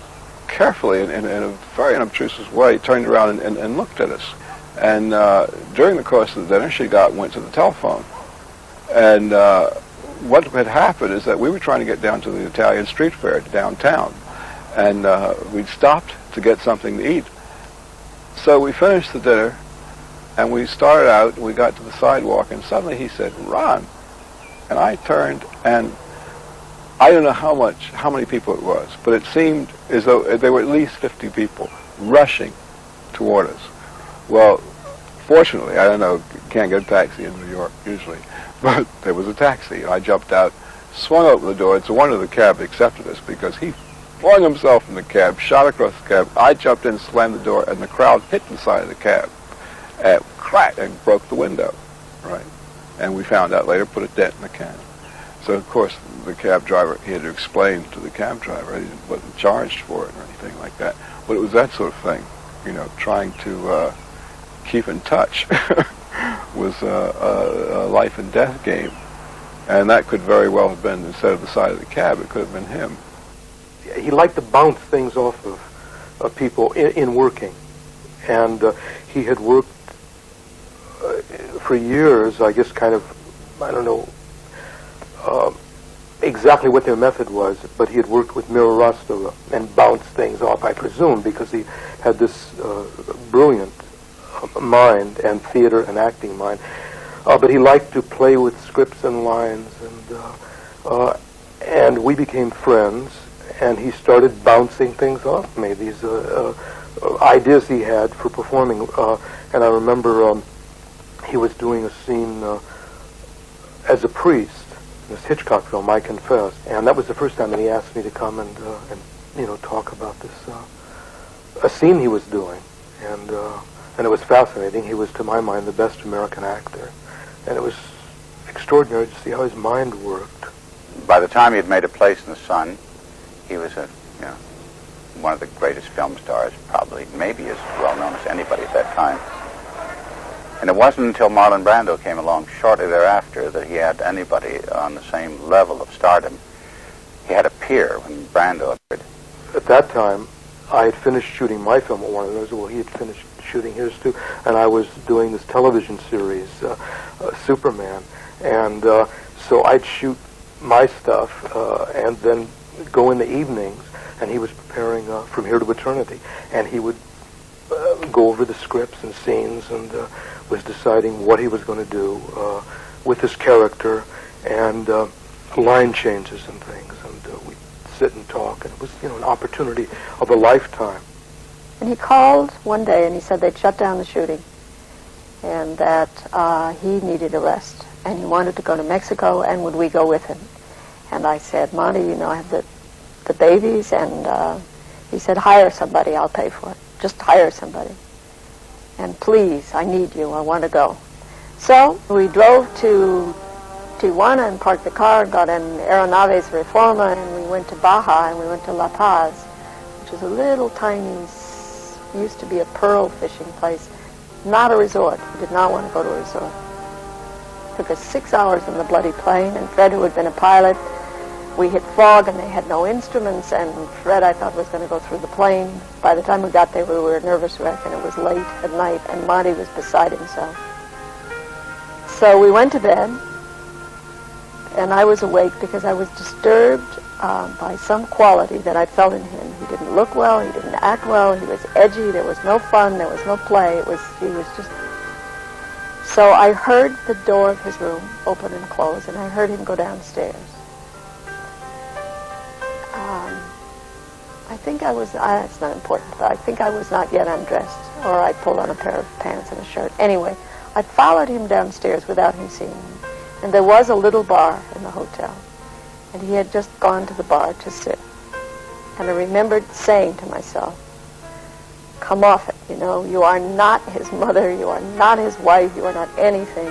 S12: carefully and in a very unobtrusive way, turned around and looked at us. And during the course of the dinner, she went to the telephone. And what had happened is that we were trying to get down to the Italian street fair downtown. And we'd stopped to get something to eat. So we finished the dinner, and we started out, and we got to the sidewalk, and suddenly he said, "Ron." And I turned, and I don't know how many people it was, but it seemed as though there were at least 50 people rushing toward us. Well, fortunately, I don't know, you can't get a taxi in New York usually, but there was a taxi, and I jumped out, swung open the door. It's a wonder the cab accepted us, because he flung himself in the cab, shot across the cab. I jumped in, slammed the door, and the crowd hit the side of the cab, and cracked, and broke the window, right? And we found out later, put a dent in the cab. So, of course, the cab driver, he had to explain to the cab driver, he wasn't charged for it or anything like that. But it was that sort of thing, you know, trying to keep in touch. was a life and death game. And that could very well have been, instead of the side of the cab, it could have been him.
S16: He liked to bounce things off of people in working. And he had worked for years, I guess kind of, I don't know exactly what their method was, but he had worked with Mira Rostova and bounced things off, I presume, because he had this brilliant mind and theater and acting mind. But he liked to play with scripts and lines, and we became friends, and he started bouncing things off me, these ideas he had for performing. And I remember he was doing a scene as a priest in this Hitchcock film, I Confess, and that was the first time that he asked me to come and talk about this a scene he was doing, and it was fascinating. He was, to my mind, the best American actor. And it was extraordinary to see how his mind worked.
S7: By the time he had made a place in the sun, he was one of the greatest film stars, probably, maybe as well known as anybody at that time. And it wasn't until Marlon Brando came along shortly thereafter that he had anybody on the same level of stardom. He had a peer when Brando appeared.
S16: At that time, I had finished shooting my film at Warner Brothers. Well, he had finished shooting his too, and I was doing this television series, Superman, and so I'd shoot my stuff and then go in the evenings, and he was preparing From Here to Eternity, and he would go over the scripts and scenes and was deciding what he was going to do with his character and line changes and things, and we'd sit and talk, and it was an opportunity of a lifetime.
S9: And he called one day and he said they'd shut down the shooting and that he needed a rest and he wanted to go to Mexico, and would we go with him? And I said, Monty, I have the babies, and he said, hire somebody, I'll pay for it. Just hire somebody. And please, I need you, I want to go. So we drove to Tijuana and parked the car and got in Aeronaves Reforma, and we went to Baja and we went to La Paz, which is a little tiny, used to be a pearl fishing place, not a resort. We did not want to go to a resort. It took us 6 hours in the bloody plane, and Fred, who had been a pilot, we hit fog and they had no instruments, and Fred, I thought, was going to go through the plane. By the time we got there, we were a nervous wreck, and it was late at night, and Monty was beside himself. So we went to bed, and I was awake because I was disturbed by some quality that I felt in him. He didn't look well, he didn't act well, he was edgy, there was no fun, there was no play, he was just... So I heard the door of his room open and close, and I heard him go downstairs. I think I was, it's not important, but I think I was not yet undressed, or I pulled on a pair of pants and a shirt. Anyway, I followed him downstairs without him seeing me, and there was a little bar in the hotel, and he had just gone to the bar to sit. And I remembered saying to myself, come off it, you are not his mother, you are not his wife, you are not anything.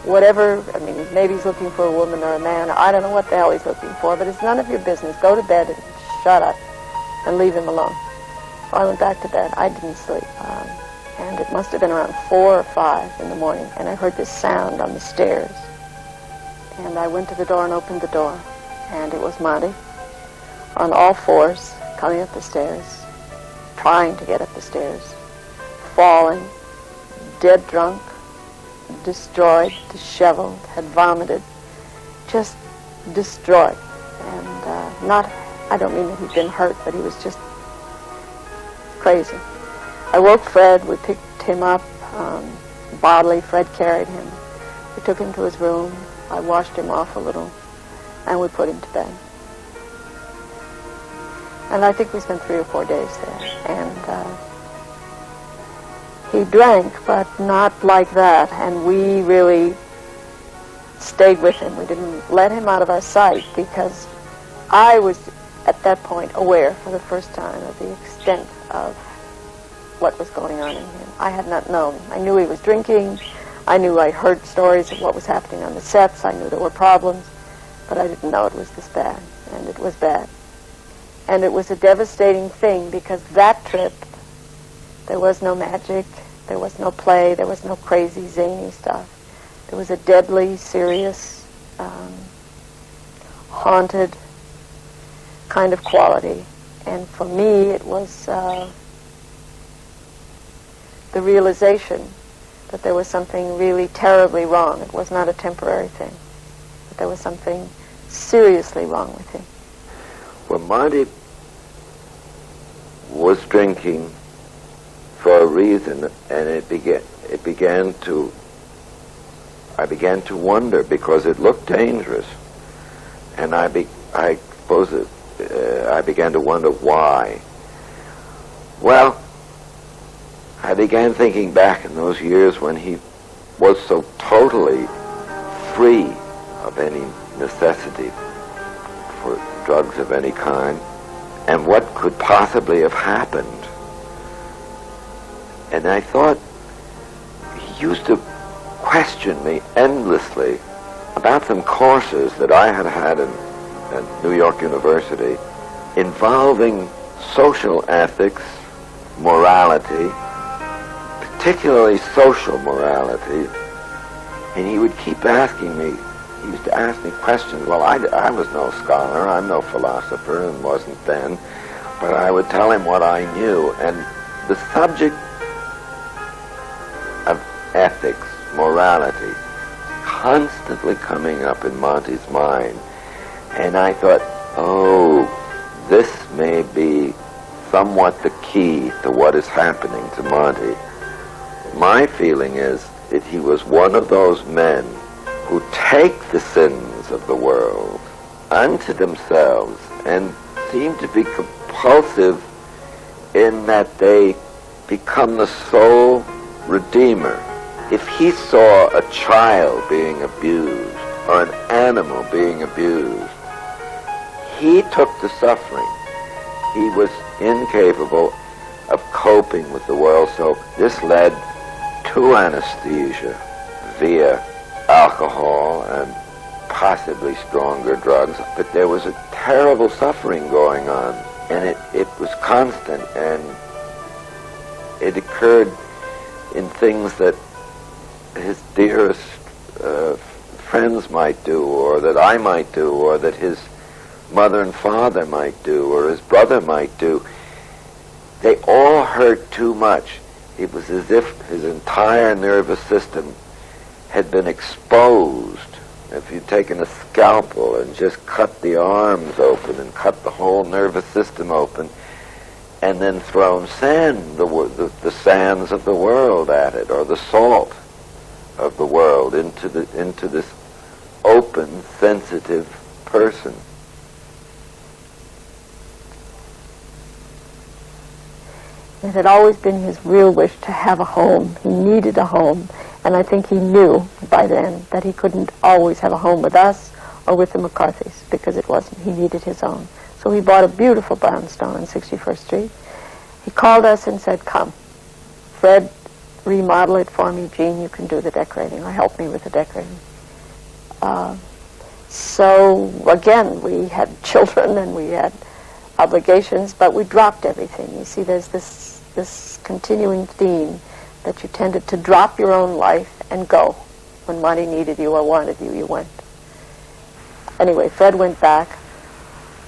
S9: Whatever, maybe he's looking for a woman or a man, I don't know what the hell he's looking for, but it's none of your business. Go to bed and shut up and leave him alone. So I went back to bed. I didn't sleep. And it must have been around 4 or 5 in the morning, and I heard this sound on the stairs. And I went to the door and opened the door, and it was Monty on all fours coming up the stairs, trying to get up the stairs, falling, dead drunk, destroyed, disheveled, had vomited, just destroyed. And I don't mean that he'd been hurt, but he was just crazy. I woke Fred. We picked him up bodily. Fred carried him. We took him to his room. I washed him off a little, and we put him to bed. And I think we spent 3 or 4 days there. And he drank, but not like that. And we really stayed with him. We didn't let him out of our sight, because I was, at that point, aware for the first time of the extent of what was going on in him. I had not known. I knew he was drinking. I knew I heard stories of what was happening on the sets. I knew there were problems, but I didn't know it was this bad, and it was bad. And it was a devastating thing, because that trip, there was no magic, There was no play. There was no crazy, zany stuff. There was a deadly, serious, haunted kind of quality. And for me, it was the realization that there was something really terribly wrong. It was not a temporary thing. That there was something seriously wrong with him.
S5: Well, Monty was drinking for a reason, and I began to wonder, because it looked dangerous, and I began to wonder why. Well, I began thinking back in those years when he was so totally free of any necessity for drugs of any kind, and what could possibly have happened. And I thought he used to question me endlessly about some courses that I had had at New York University involving social ethics, morality, particularly social morality. And he would keep asking me, he used to ask me questions. Well, I was no scholar, I'm no philosopher, and wasn't then, but I would tell him what I knew. And the subject of ethics, morality, constantly coming up in Monty's mind. And I thought, oh, this may be somewhat the key to what is happening to Monty. My feeling is that he was one of those men who take the sins of the world unto themselves and seem to be compulsive in that they become the sole redeemer. If he saw a child being abused or an animal being abused, he took the suffering. He was incapable of coping with the world, so this led to anesthesia via alcohol and possibly stronger drugs. But there was a terrible suffering going on, and it was constant, and it occurred in things that his dearest friends might do, or that I might do, or that his mother and father might do, or his brother might do. They all hurt too much. It was as if his entire nervous system had been exposed. If you'd taken a scalpel and just cut the arms open and cut the whole nervous system open, and then thrown sand, the sands of the world at it, or the salt of the world into this open, sensitive person.
S9: It had always been his real wish to have a home. He needed a home, and I think he knew by then that he couldn't always have a home with us or with the McCarthys, because it wasn't. He needed his own. So he bought a beautiful brownstone on 61st Street. He called us and said, come, Fred, remodel it for me. Jean, you can do the decorating, or help me with the decorating. So again, we had children and we had obligations, but we dropped everything. You see, there's this continuing theme that you tended to drop your own life and go. When Monty needed you or wanted you, you went. Anyway, Fred went back,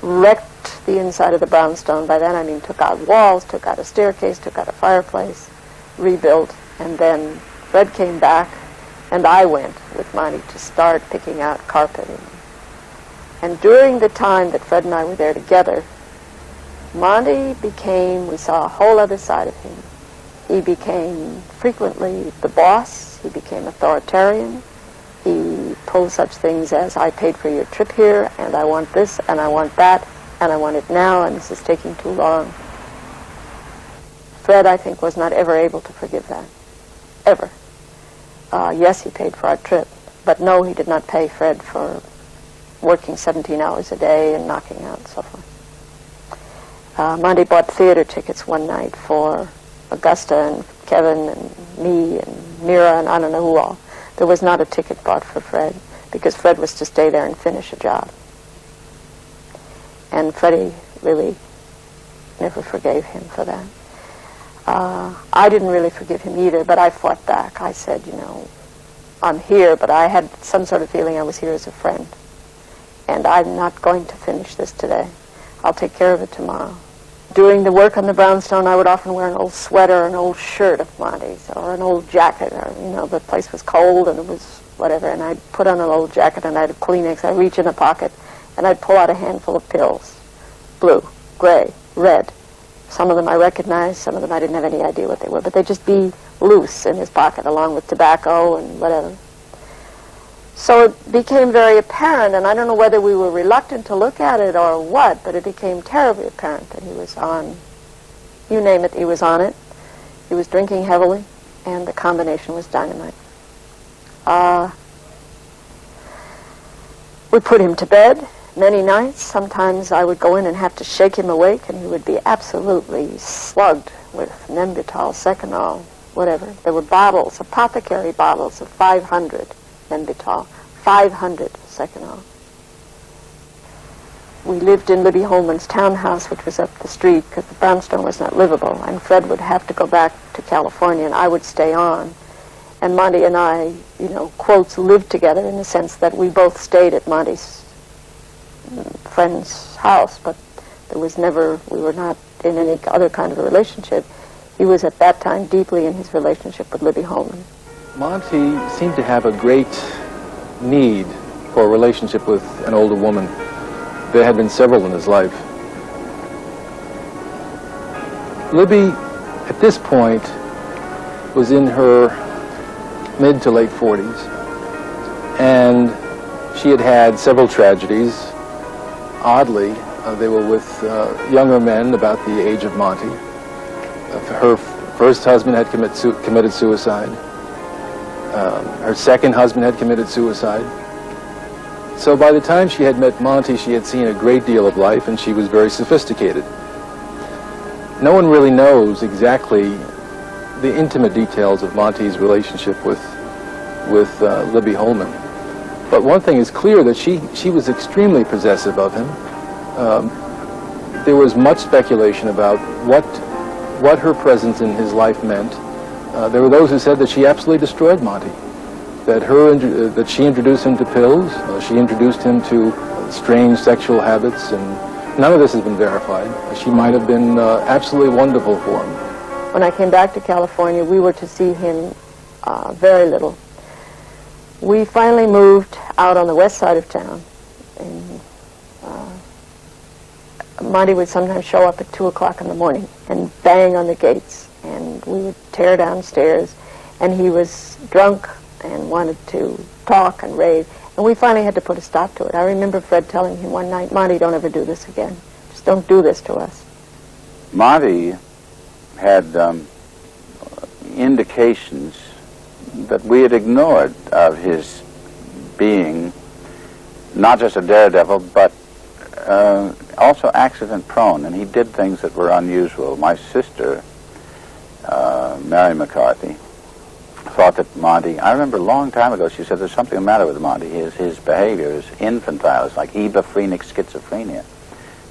S9: wrecked the inside of the brownstone. By then, I mean, took out walls, took out a staircase, took out a fireplace, rebuilt, and then Fred came back, and I went with Monty to start picking out carpeting. And during the time that Fred and I were there together, Monty became, we saw a whole other side of him. He became frequently the boss. He became authoritarian. He pulled such things as, I paid for your trip here, and I want this, and I want that, and I want it now, and this is taking too long. Fred, I think, was not ever able to forgive that. Ever. Yes, he paid for our trip, but no, he did not pay Fred for working 17 hours a day and knocking out and so forth. Monty bought theater tickets one night for Augusta and Kevin and me and Mira and I don't know who all. There was not a ticket bought for Fred, because Fred was to stay there and finish a job. And Freddie really never forgave him for that. I didn't really forgive him either, but I fought back. I said, you know, I'm here, but I had some sort of feeling I was here as a friend. And I'm not going to finish this today. I'll take care of it tomorrow. Doing the work on the brownstone, I would often wear an old sweater, an old shirt of Monty's, or an old jacket, or, you know, the place was cold and it was whatever, and I'd put on an old jacket and I'd have Kleenex. I'd reach in a pocket and I'd pull out a handful of pills. Blue, gray, red. Some of them I recognized, some of them I didn't have any idea what they were, but they'd just be loose in his pocket along with tobacco and whatever. So it became very apparent, and I don't know whether we were reluctant to look at it or what, but it became terribly apparent that he was on, you name it, he was on it. He was drinking heavily, and the combination was dynamite. We put him to bed many nights. Sometimes I would go in and have to shake him awake, and he would be absolutely slugged with Nembutal, Seconal, whatever. There were bottles, apothecary bottles of 500 Nembutal, 500 Seconal. We lived in Libby Holman's townhouse, which was up the street, because the brownstone was not livable, and Fred would have to go back to California, and I would stay on. And Monty and I, you know, quotes, lived together in the sense that we both stayed at Monty's friend's house, but there was never, we were not in any other kind of a relationship. He was at that time deeply in his relationship with Libby Holman.
S2: Monty seemed to have a great need for a relationship with an older woman. There had been several in his life. Libby, at this point, was in her mid to late 40s, and she had had several tragedies. Oddly, they were with younger men about the age of Monty. Her first husband had committed suicide. Her second husband had committed suicide. So by the time she had met Monty, she had seen a great deal of life, and she was very sophisticated. No one really knows exactly the intimate details of Monty's relationship with Libby Holman. But one thing is clear, that she was extremely possessive of him. There was much speculation about what her presence in his life meant. There were those who said that she absolutely destroyed Monty, that she introduced him to pills, she introduced him to strange sexual habits, and none of this has been verified. She might have been absolutely wonderful for him.
S9: When I came back to California, we were to see him very little. We finally moved out on the west side of town, and Monty would sometimes show up at 2 o'clock in the morning and bang on the gates, and we would tear downstairs, and he was drunk and wanted to talk and rave, and we finally had to put a stop to it. I remember Fred telling him one night, "Monty, don't ever do this again. Just don't do this to us."
S7: Monty had indications that we had ignored of his being not just a daredevil, but also accident-prone, and he did things that were unusual. My sister, Mary McCarthy, thought that Monty, I remember a long time ago, she said there's something the matter with Monty. His behavior is infantile. It's like ebaphrenic schizophrenia.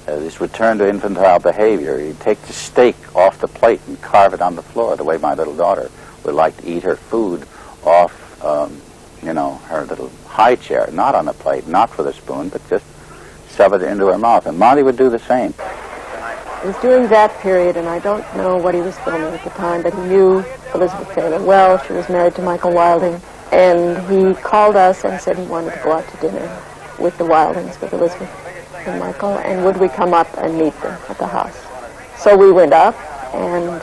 S7: This return to infantile behavior. He'd take the steak off the plate and carve it on the floor, the way my little daughter would like to eat her food off, her little high chair, not on a plate, not with a spoon, but just shove it into her mouth. And Monty would do the same.
S9: It was during that period, and I don't know what he was filming at the time, but he knew Elizabeth Taylor well. She was married to Michael Wilding, and he called us and said he wanted to go out to dinner with the Wildings, with Elizabeth and Michael, and would we come up and meet them at the house. So we went up, and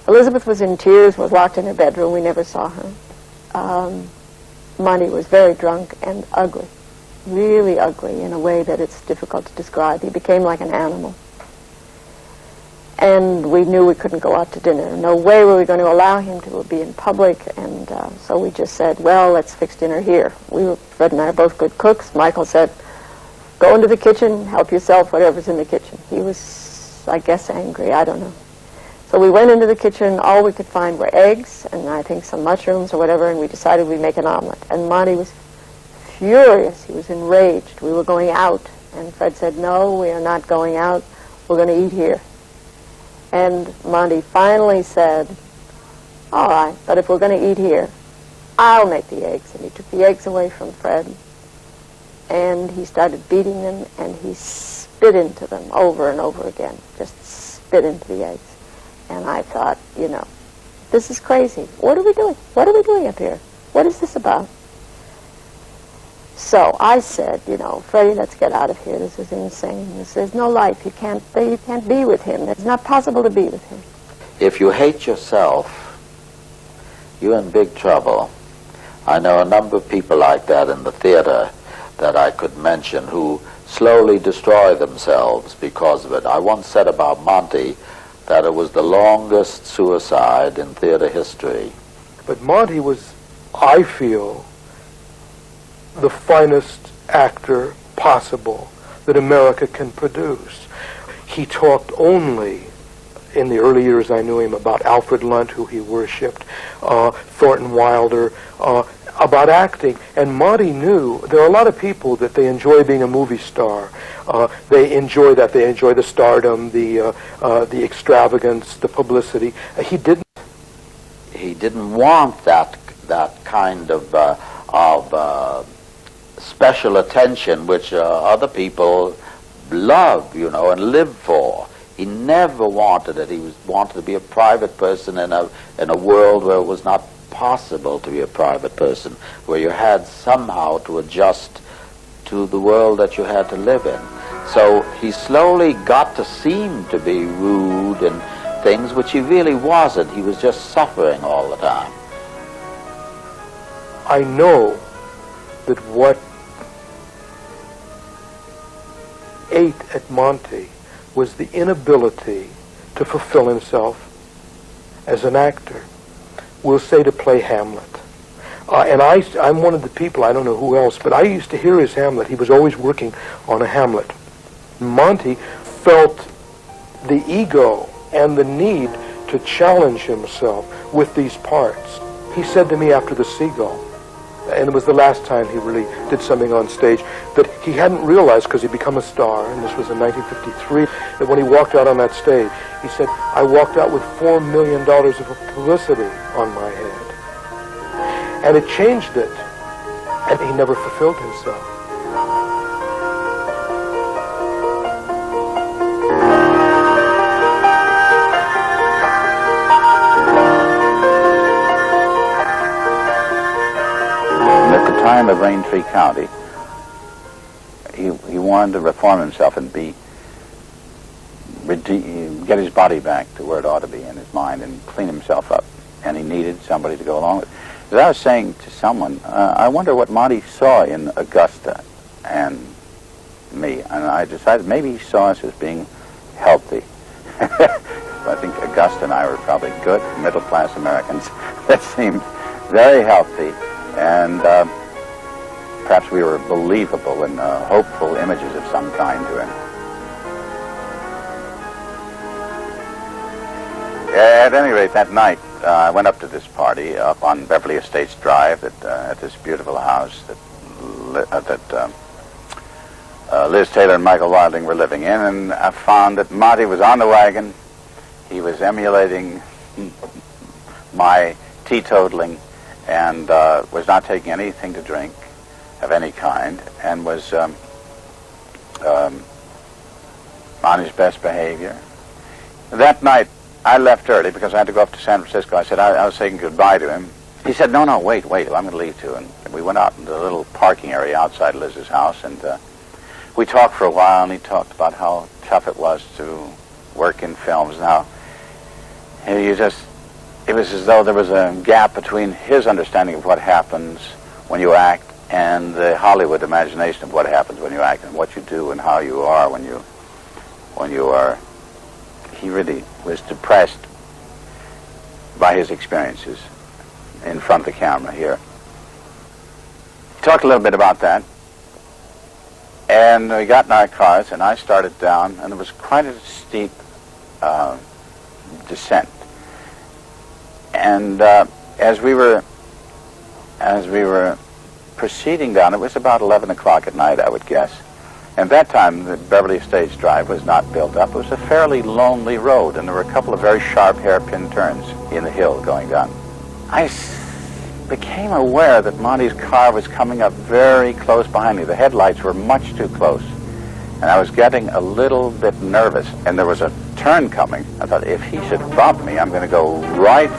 S9: Elizabeth was in tears, was locked in her bedroom. We never saw her. Monty was very drunk and ugly, really ugly in a way that it's difficult to describe. He became like an animal. And we knew we couldn't go out to dinner. No way were we going to allow him to be in public, and so we just said, well, let's fix dinner here. Fred and I are both good cooks. Michael said, go into the kitchen, help yourself, whatever's in the kitchen. He was, I guess, angry, I don't know. So we went into the kitchen, all we could find were eggs, and I think some mushrooms or whatever, and we decided we'd make an omelet. And Monty was furious, he was enraged. We were going out, and Fred said, no, we are not going out, we're going to eat here. And Monty finally said, all right, but if we're going to eat here, I'll make the eggs. And he took the eggs away from Fred, and he started beating them, and he spit into them over and over again, just spit into the eggs. And I thought, you know, this is crazy. What are we doing? What are we doing up here? What is this about? So I said, you know, Freddie, let's get out of here. This is insane. There's no life. You can't be with him. It's not possible to be with him.
S6: If you hate yourself, you're in big trouble. I know a number of people like that in the theater that I could mention who slowly destroy themselves because of it. I once said about Monty that it was the longest suicide in theater history.
S16: But Monty was, I feel, the finest actor possible that America can produce. He talked only, in the early years I knew him, about Alfred Lunt, who he worshipped, Thornton Wilder, about acting. And Monty knew there are a lot of people that they enjoy being a movie star. They enjoy that. They enjoy the stardom, the extravagance, the publicity. He didn't.
S6: He didn't want that kind of special attention which other people love, you know, and live for. He never wanted it. He wanted to be a private person in a world where it was not possible to be a private person, where you had somehow to adjust to the world that you had to live in. So he slowly got to seem to be rude and things which he really wasn't. He was just suffering all the time.
S16: I know that what ate at Monty was the inability to fulfill himself as an actor. We'll say to play Hamlet. And I'm one of the people, I don't know who else, but I used to hear his Hamlet. He was always working on a Hamlet. Monty felt the ego and the need to challenge himself with these parts. He said to me after The Seagull, and it was the last time he really did something on stage, that he hadn't realized, because he'd become a star, and this was in 1953, that when he walked out on that stage, he said, I walked out with $4 million of publicity on my head. And it changed it, and he never fulfilled himself.
S7: Time of Raintree County, he wanted to reform himself and get his body back to where it ought to be in his mind and clean himself up, and he needed somebody to go along with it. As I was saying to someone, I wonder what Monty saw in Augusta and me, and I decided maybe he saw us as being healthy. I think Augusta and I were probably good middle-class Americans that seemed very healthy, and perhaps we were believable and hopeful images of some kind to him. At any rate, that night, I went up to this party up on Beverly Estates Drive at this beautiful house that Liz Taylor and Michael Wilding were living in, and I found that Monty was on the wagon. He was emulating my teetotaling and was not taking anything to drink of any kind, and was on his best behavior. That night, I left early because I had to go up to San Francisco. I said I was saying goodbye to him. He said, no, wait, I'm going to leave too. And we went out into the little parking area outside Liz's house, and we talked for a while, and he talked about how tough it was to work in films. Now, it was as though there was a gap between his understanding of what happens when you act and the Hollywood imagination of what happens when you act and what you do and how you are when you are. He really was depressed by his experiences in front of the camera here. Talked a little bit about that, and we got in our cars, and I started down, and it was quite a steep descent. And as we were proceeding down, it was about 11 o'clock at night, I would guess. And that time, the Beverly Estates Drive was not built up. It was a fairly lonely road, and there were a couple of very sharp hairpin turns in the hill going down. I became aware that Monty's car was coming up very close behind me. The headlights were much too close, and I was getting a little bit nervous. And there was a turn coming. I thought, if he should bump me, I'm going to go right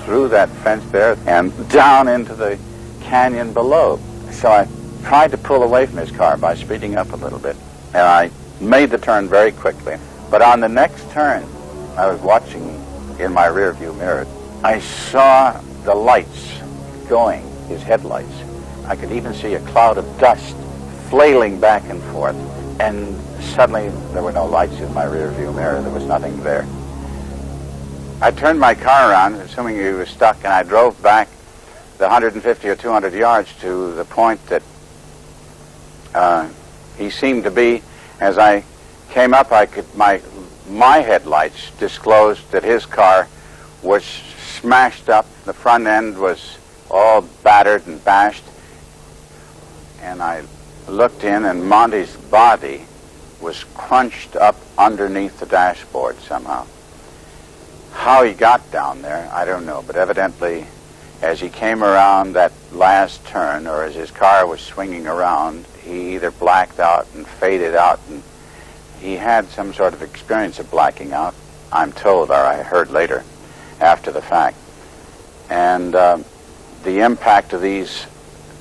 S7: through that fence there and down into the canyon below. So I tried to pull away from his car by speeding up a little bit, and I made the turn very quickly. But on the next turn, I was watching in my rear view mirror. I saw the lights going, his headlights. I could even see a cloud of dust flailing back and forth, and suddenly there were no lights in my rear view mirror. There was nothing there. I turned my car around, assuming he was stuck, and I drove back the 150 or 200 yards to the point that he seemed to be. As I came up, my headlights disclosed that his car was smashed up. The front end was all battered and bashed. And I looked in, and Monty's body was crunched up underneath the dashboard somehow. How he got down there, I don't know, but evidently as he came around that last turn, or as his car was swinging around, he either blacked out and faded out, and he had some sort of experience of blacking out, I'm told, or I heard later, after the fact. And the impact of these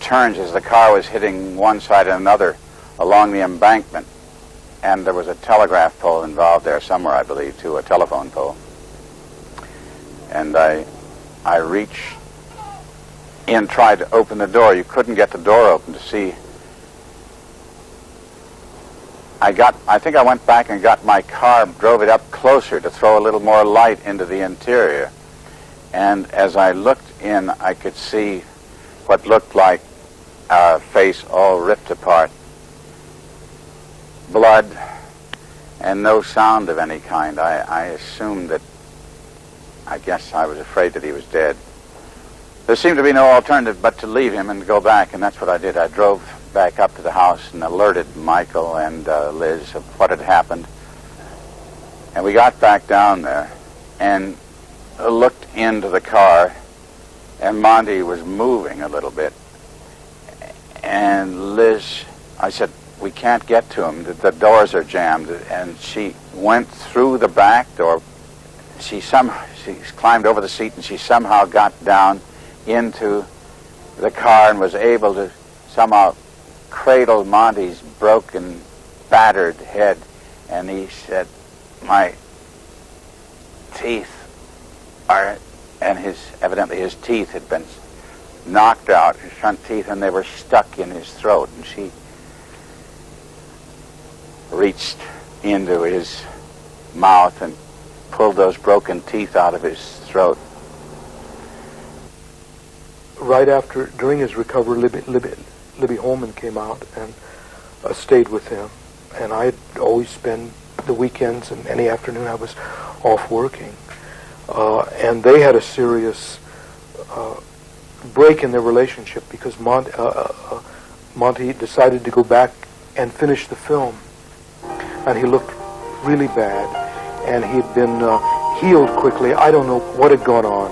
S7: turns as the car was hitting one side and another along the embankment, and there was a telegraph pole involved there somewhere, I believe, too, a telephone pole. And I reached in, tried to open the door. You couldn't get the door open to see. I think I went back and got my car, drove it up closer to throw a little more light into the interior. And as I looked in, I could see what looked like a face all ripped apart. Blood and no sound of any kind. I assumed that, I guess I was afraid that he was dead. There seemed to be no alternative but to leave him and go back, and that's what I did. I drove back up to the house and alerted Michael and Liz of what had happened. And we got back down there and looked into the car, and Monty was moving a little bit. And Liz, I said, we can't get to him. The doors are jammed. And she went through the back door. She climbed over the seat, and she somehow got down into the car and was able to somehow cradle Monty's broken, battered head. And he said, my teeth are, and evidently his teeth had been knocked out, his front teeth, and they were stuck in his throat. And she reached into his mouth and pulled those broken teeth out of his throat.
S16: Right after, during his recovery, Libby Holman came out and stayed with him. And I'd always spend the weekends and any afternoon I was off working. And they had a serious break in their relationship because Monty decided to go back and finish the film. And he looked really bad. And he'd been healed quickly. I don't know what had gone on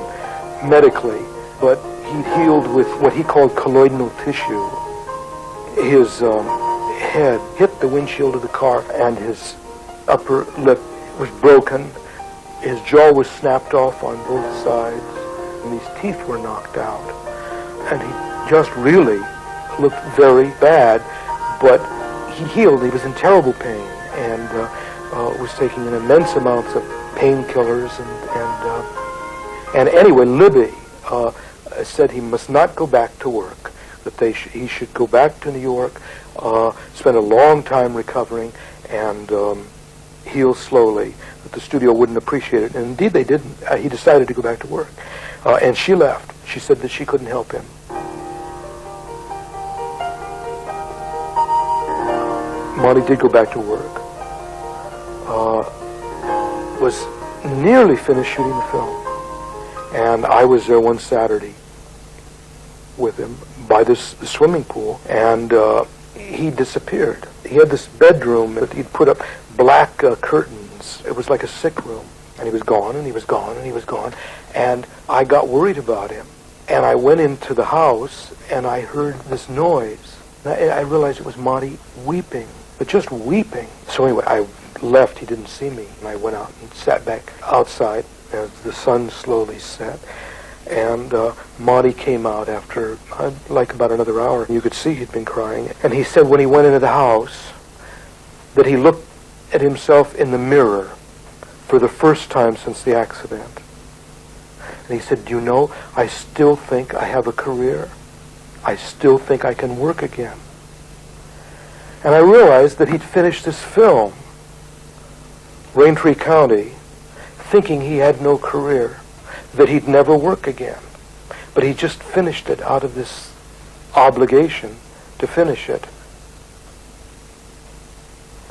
S16: medically, but he'd healed with what he called colloidal tissue. His head hit the windshield of the car, and his upper lip was broken. His jaw was snapped off on both sides, and his teeth were knocked out. And he just really looked very bad, but he healed. He was in terrible pain, and was taking an immense amounts of painkillers, and anyway, Libby said he must not go back to work, that he should go back to New York, spend a long time recovering, and heal slowly, that the studio wouldn't appreciate it. And indeed they didn't. He decided to go back to work. And she left. She said that she couldn't help him. Monty did go back to work. Was nearly finished shooting the film. And I was there one Saturday with him by this swimming pool, and he disappeared. he had this bedroom that he'd put up black curtains. It was like a sick room. And he was gone, and he was gone, and he was gone. And I got worried about him. And I went into the house, and I heard this noise. And I realized it was Monty weeping, but just weeping. So anyway, I left. He didn't see me. And I went out and sat back outside as the sun slowly set. And Monty came out after, like about another hour. You could see he'd been crying. And he said when he went into the house that he looked at himself in the mirror for the first time since the accident. And he said, do you know, I still think I have a career. I still think I can work again. And I realized that he'd finished this film, Raintree County, thinking he had no career, that he'd never work again. But he just finished it out of this obligation to finish it,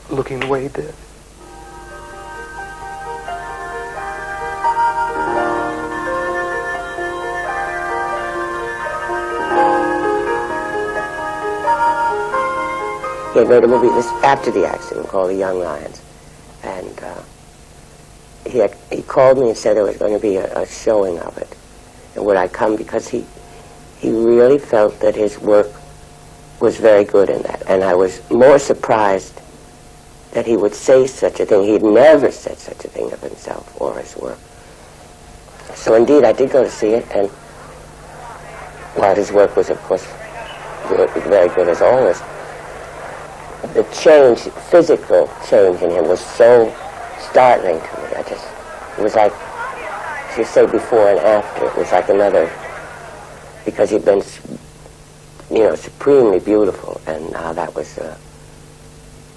S16: looking the way he did.
S17: He had made a movie after the accident called The Young Lions, and he called me and said there was going to be a showing of it, and would I come, because he really felt that his work was very good in that, and I was more surprised that he would say such a thing. He'd never said such a thing of himself or his work. So indeed, I did go to see it, and while his work was, of course, good, very good as always, the change, physical change in him was so startling to me. It was like, as you say, before and after. It was like another, because he'd been, supremely beautiful, and now that was,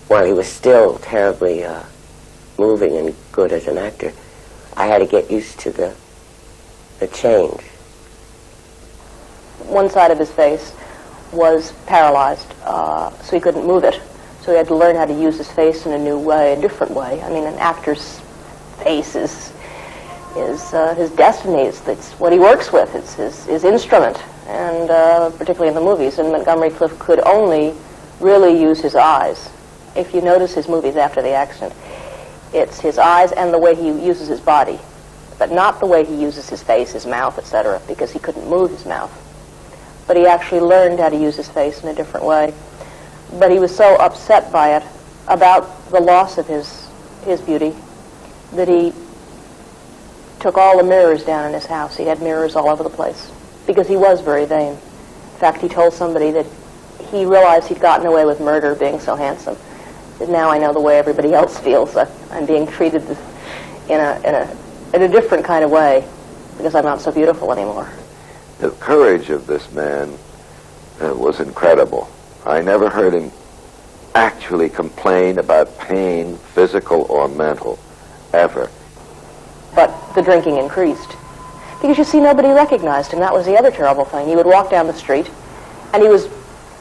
S17: while he was still terribly moving and good as an actor, I had to get used to the change.
S3: One side of his face was paralyzed, so he couldn't move it. So he had to learn how to use his face in a new way, a different way. I mean, an actor's face is his destiny. It's what he works with. It's his instrument, and particularly in the movies. And Montgomery Clift could only really use his eyes. If you notice his movies after the accident, it's his eyes and the way he uses his body, but not the way he uses his face, his mouth, etc., because he couldn't move his mouth. But he actually learned how to use his face in a different way. But he was so upset by it, about the loss of his beauty, that he took all the mirrors down in his house. He had mirrors all over the place, because he was very vain. In fact, he told somebody that he realized he'd gotten away with murder being so handsome. That now I know the way everybody else feels. I'm being treated in a different kind of way, because I'm not so beautiful anymore.
S5: The courage of this man was incredible. I never heard him actually complain about pain, physical or mental, ever.
S3: But the drinking increased. Because you see, nobody recognized him. That was the other terrible thing. He would walk down the street, and he was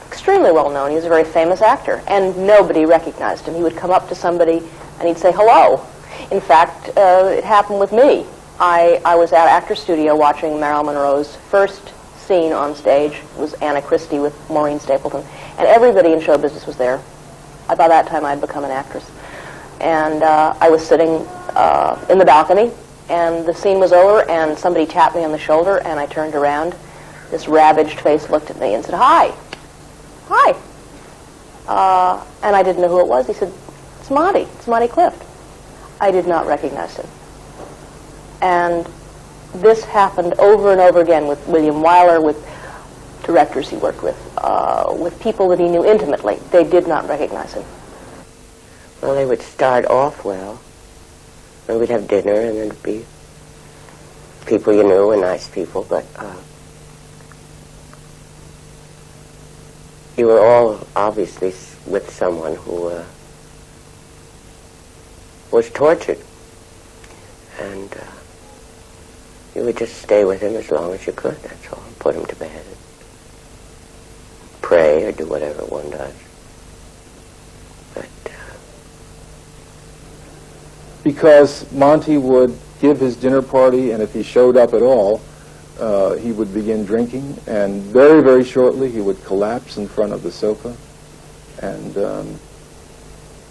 S3: extremely well known. He was a very famous actor, and nobody recognized him. He would come up to somebody, and he'd say, hello. In fact, it happened with me. I was at Actors Studio watching Marilyn Monroe's first scene on stage. It was Anna Christie with Maureen Stapleton, and everybody in show business was there. By that time, I'd become an actress. And I was sitting in the balcony, and the scene was over, and somebody tapped me on the shoulder, and I turned around. This ravaged face looked at me and said, hi. Hi. And I didn't know who it was. He said, it's Monty Clift. I did not recognize him. And this happened over and over again with William Wyler, with directors he worked with people that he knew intimately. They did not recognize him.
S17: Well, they would start off well, and we'd have dinner, and there'd be people you knew and nice people, but you were all obviously with someone who was tortured, and you would just stay with him as long as you could, that's all. Put him to bed, and pray, or do whatever one does. But
S2: because Monty would give his dinner party, and if he showed up at all, he would begin drinking, and very, very shortly he would collapse in front of the sofa, and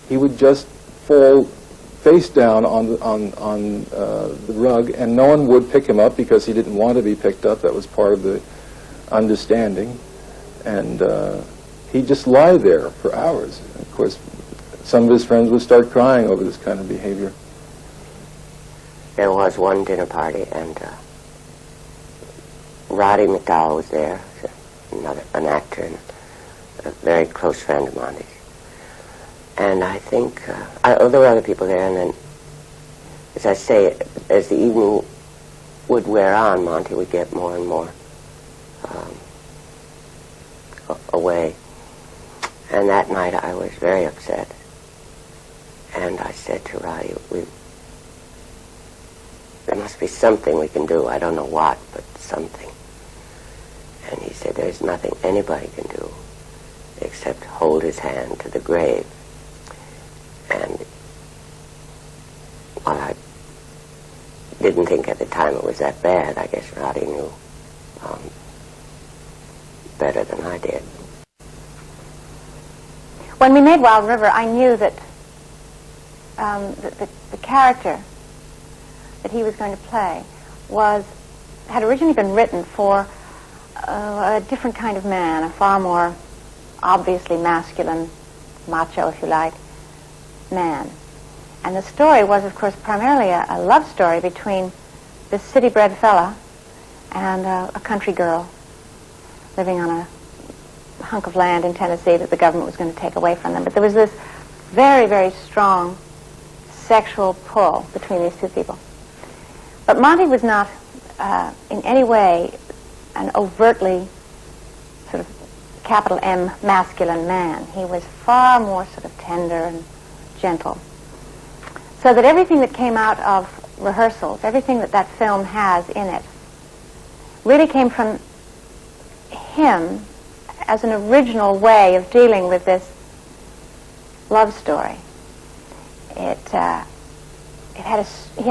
S2: he would just fall face down on the rug, and no one would pick him up because he didn't want to be picked up. That was part of the understanding. And he'd just lie there for hours. Of course, some of his friends would start crying over this kind of behavior.
S17: There was one dinner party, and Roddy McDowell was there, an actor and a very close friend of Monty's. And I think, there were other people there, and then, as I say, as the evening would wear on, Monty would get more and more away. And that night I was very upset. And I said to Roddy, there must be something we can do. I don't know what, but something. And he said, there's nothing anybody can do except hold his hand to the grave. And while I didn't think at the time it was that bad, I guess Roddy knew better than I did.
S1: When we made Wild River, I knew that the character that he was going to play had originally been written for a different kind of man, a far more obviously masculine, macho, if you like, man. And the story was, of course, primarily a love story between this city-bred fella and a country girl living on a hunk of land in Tennessee that the government was going to take away from them. But there was this very, very strong sexual pull between these two people. But Monty was not in any way an overtly sort of capital M masculine man. He was far more sort of tender and gentle. So that everything that came out of rehearsals, everything that film has in it, really came from him as an original way of dealing with this love story. He had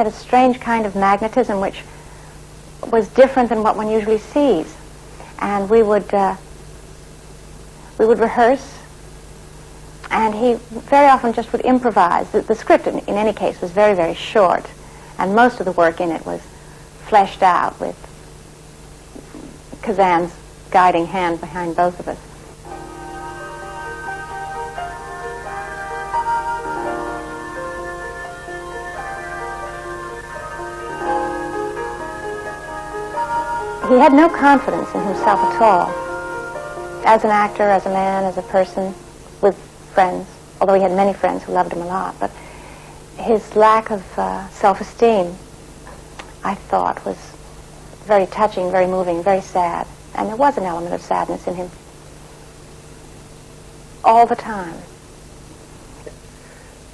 S1: a strange kind of magnetism which was different than what one usually sees. And we would rehearse, and he very often just would improvise. The script, in any case, was very, very short, and most of the work in it was fleshed out with Kazan's guiding hand behind both of us. He had no confidence in himself at all, as an actor, as a man, as a person, with friends, although he had many friends who loved him a lot. But his lack of self-esteem, I thought, was very touching, very moving, very sad. And there was an element of sadness in him all the time.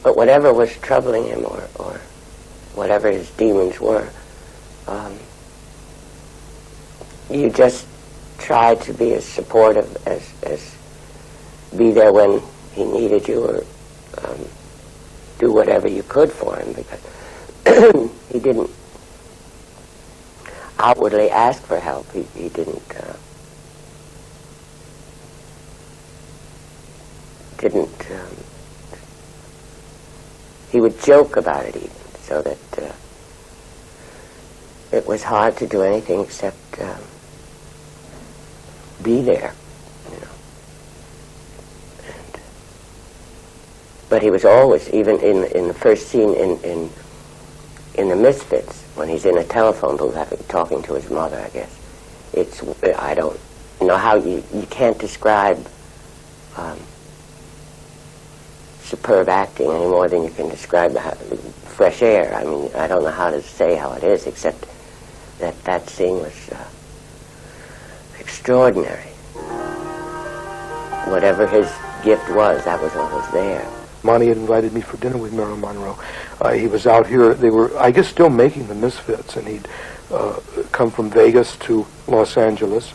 S17: But whatever was troubling him, or whatever his demons were, you just tried to be as supportive as be there when he needed you, or do whatever you could for him, because he didn't outwardly ask for help. He didn't he would joke about it even, so that it was hard to do anything except be there, you know. But he was always, even in the first scene in The Misfits, when he's in a telephone booth talking to his mother, I guess. I don't know how you can't describe superb acting any more than you can describe fresh air. I mean, I don't know how to say how it is, except that scene was extraordinary. Whatever his gift was, that was what was there.
S16: Monty had invited me for dinner with Marilyn Monroe. He was out here. They were, I guess, still making The Misfits, and he'd come from Vegas to Los Angeles,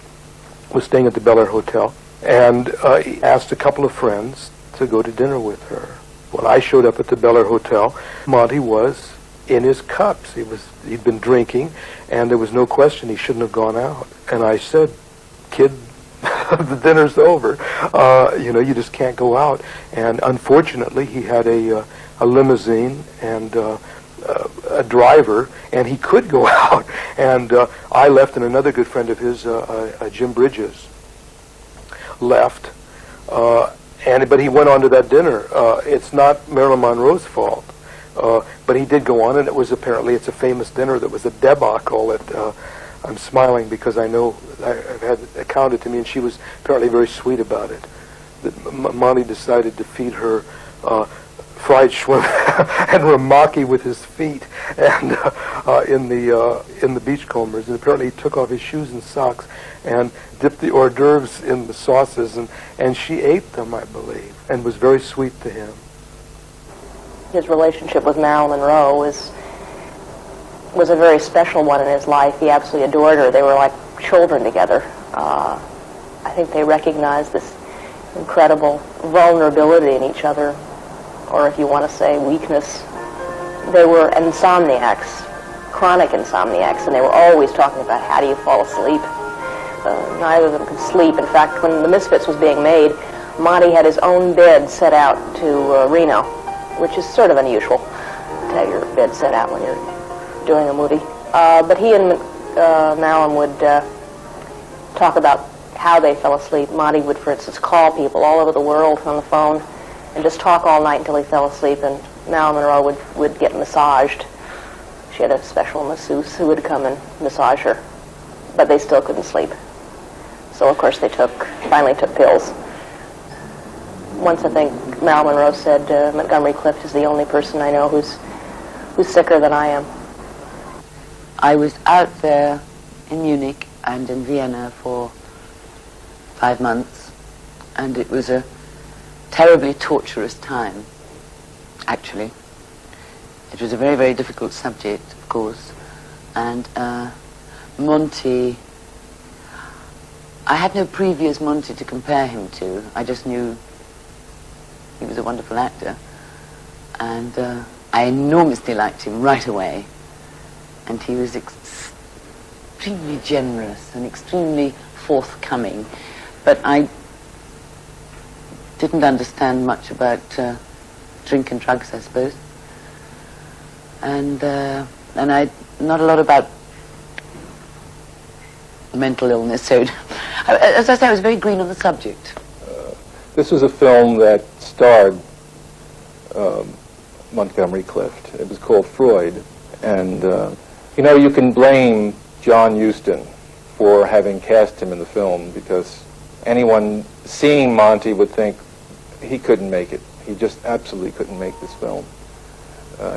S16: was staying at the Bel Air Hotel, and he asked a couple of friends to go to dinner with her. When I showed up at the Bel Air Hotel, Monty was in his cups. He'd been drinking, and there was no question he shouldn't have gone out. And I said, "Kid, the dinner's over. You know, you just can't go out. And unfortunately, he had a limousine and a driver, and he could go out. And I left, and another good friend of his, Jim Bridges, left. But he went on to that dinner. It's not Marilyn Monroe's fault, but he did go on, and it was apparently, it's a famous dinner that was a debacle at, I'm smiling because I know I've had it accounted to me, and she was apparently very sweet about it. That Monty decided to feed her fried shrimp and ramaki with his feet, and in the beachcombers, and apparently he took off his shoes and socks and dipped the hors d'oeuvres in the sauces, and she ate them, I believe, and was very sweet to him.
S3: His relationship with Marilyn Monroe was a very special one in his life. He absolutely adored her. They were like children together. I think they recognized this incredible vulnerability in each other, or if you want to say weakness. They were insomniacs, chronic insomniacs, and they were always talking about how do you fall asleep. Neither of them could sleep. In fact, when The Misfits was being made, Monty had his own bed set out to Reno, which is sort of unusual to have your bed set out when you're doing a movie. But he and Marilyn would talk about how they fell asleep. Monty would, for instance, call people all over the world on the phone and just talk all night until he fell asleep, and Marilyn Monroe would get massaged. She had a special masseuse who would come and massage her, but they still couldn't sleep. So, of course, they finally took pills. Once, I think, Marilyn Monroe said, Montgomery Clift is the only person I know who's sicker than I am.
S8: I was out there in Munich and in Vienna for 5 months, and it was a terribly torturous time, actually. It was a very, very difficult subject, of course, and Monty, I had no previous Monty to compare him to. I just knew he was a wonderful actor, and I enormously liked him right away. And he was extremely generous and extremely forthcoming, but I didn't understand much about drink and drugs, I suppose, and I not a lot about mental illness. So, as I say, I was very green on the subject.
S2: This was a film that starred Montgomery Clift. It was called Freud, and you know, you can blame John Huston for having cast him in the film, because anyone seeing Monty would think he couldn't make it. He just absolutely couldn't make this film.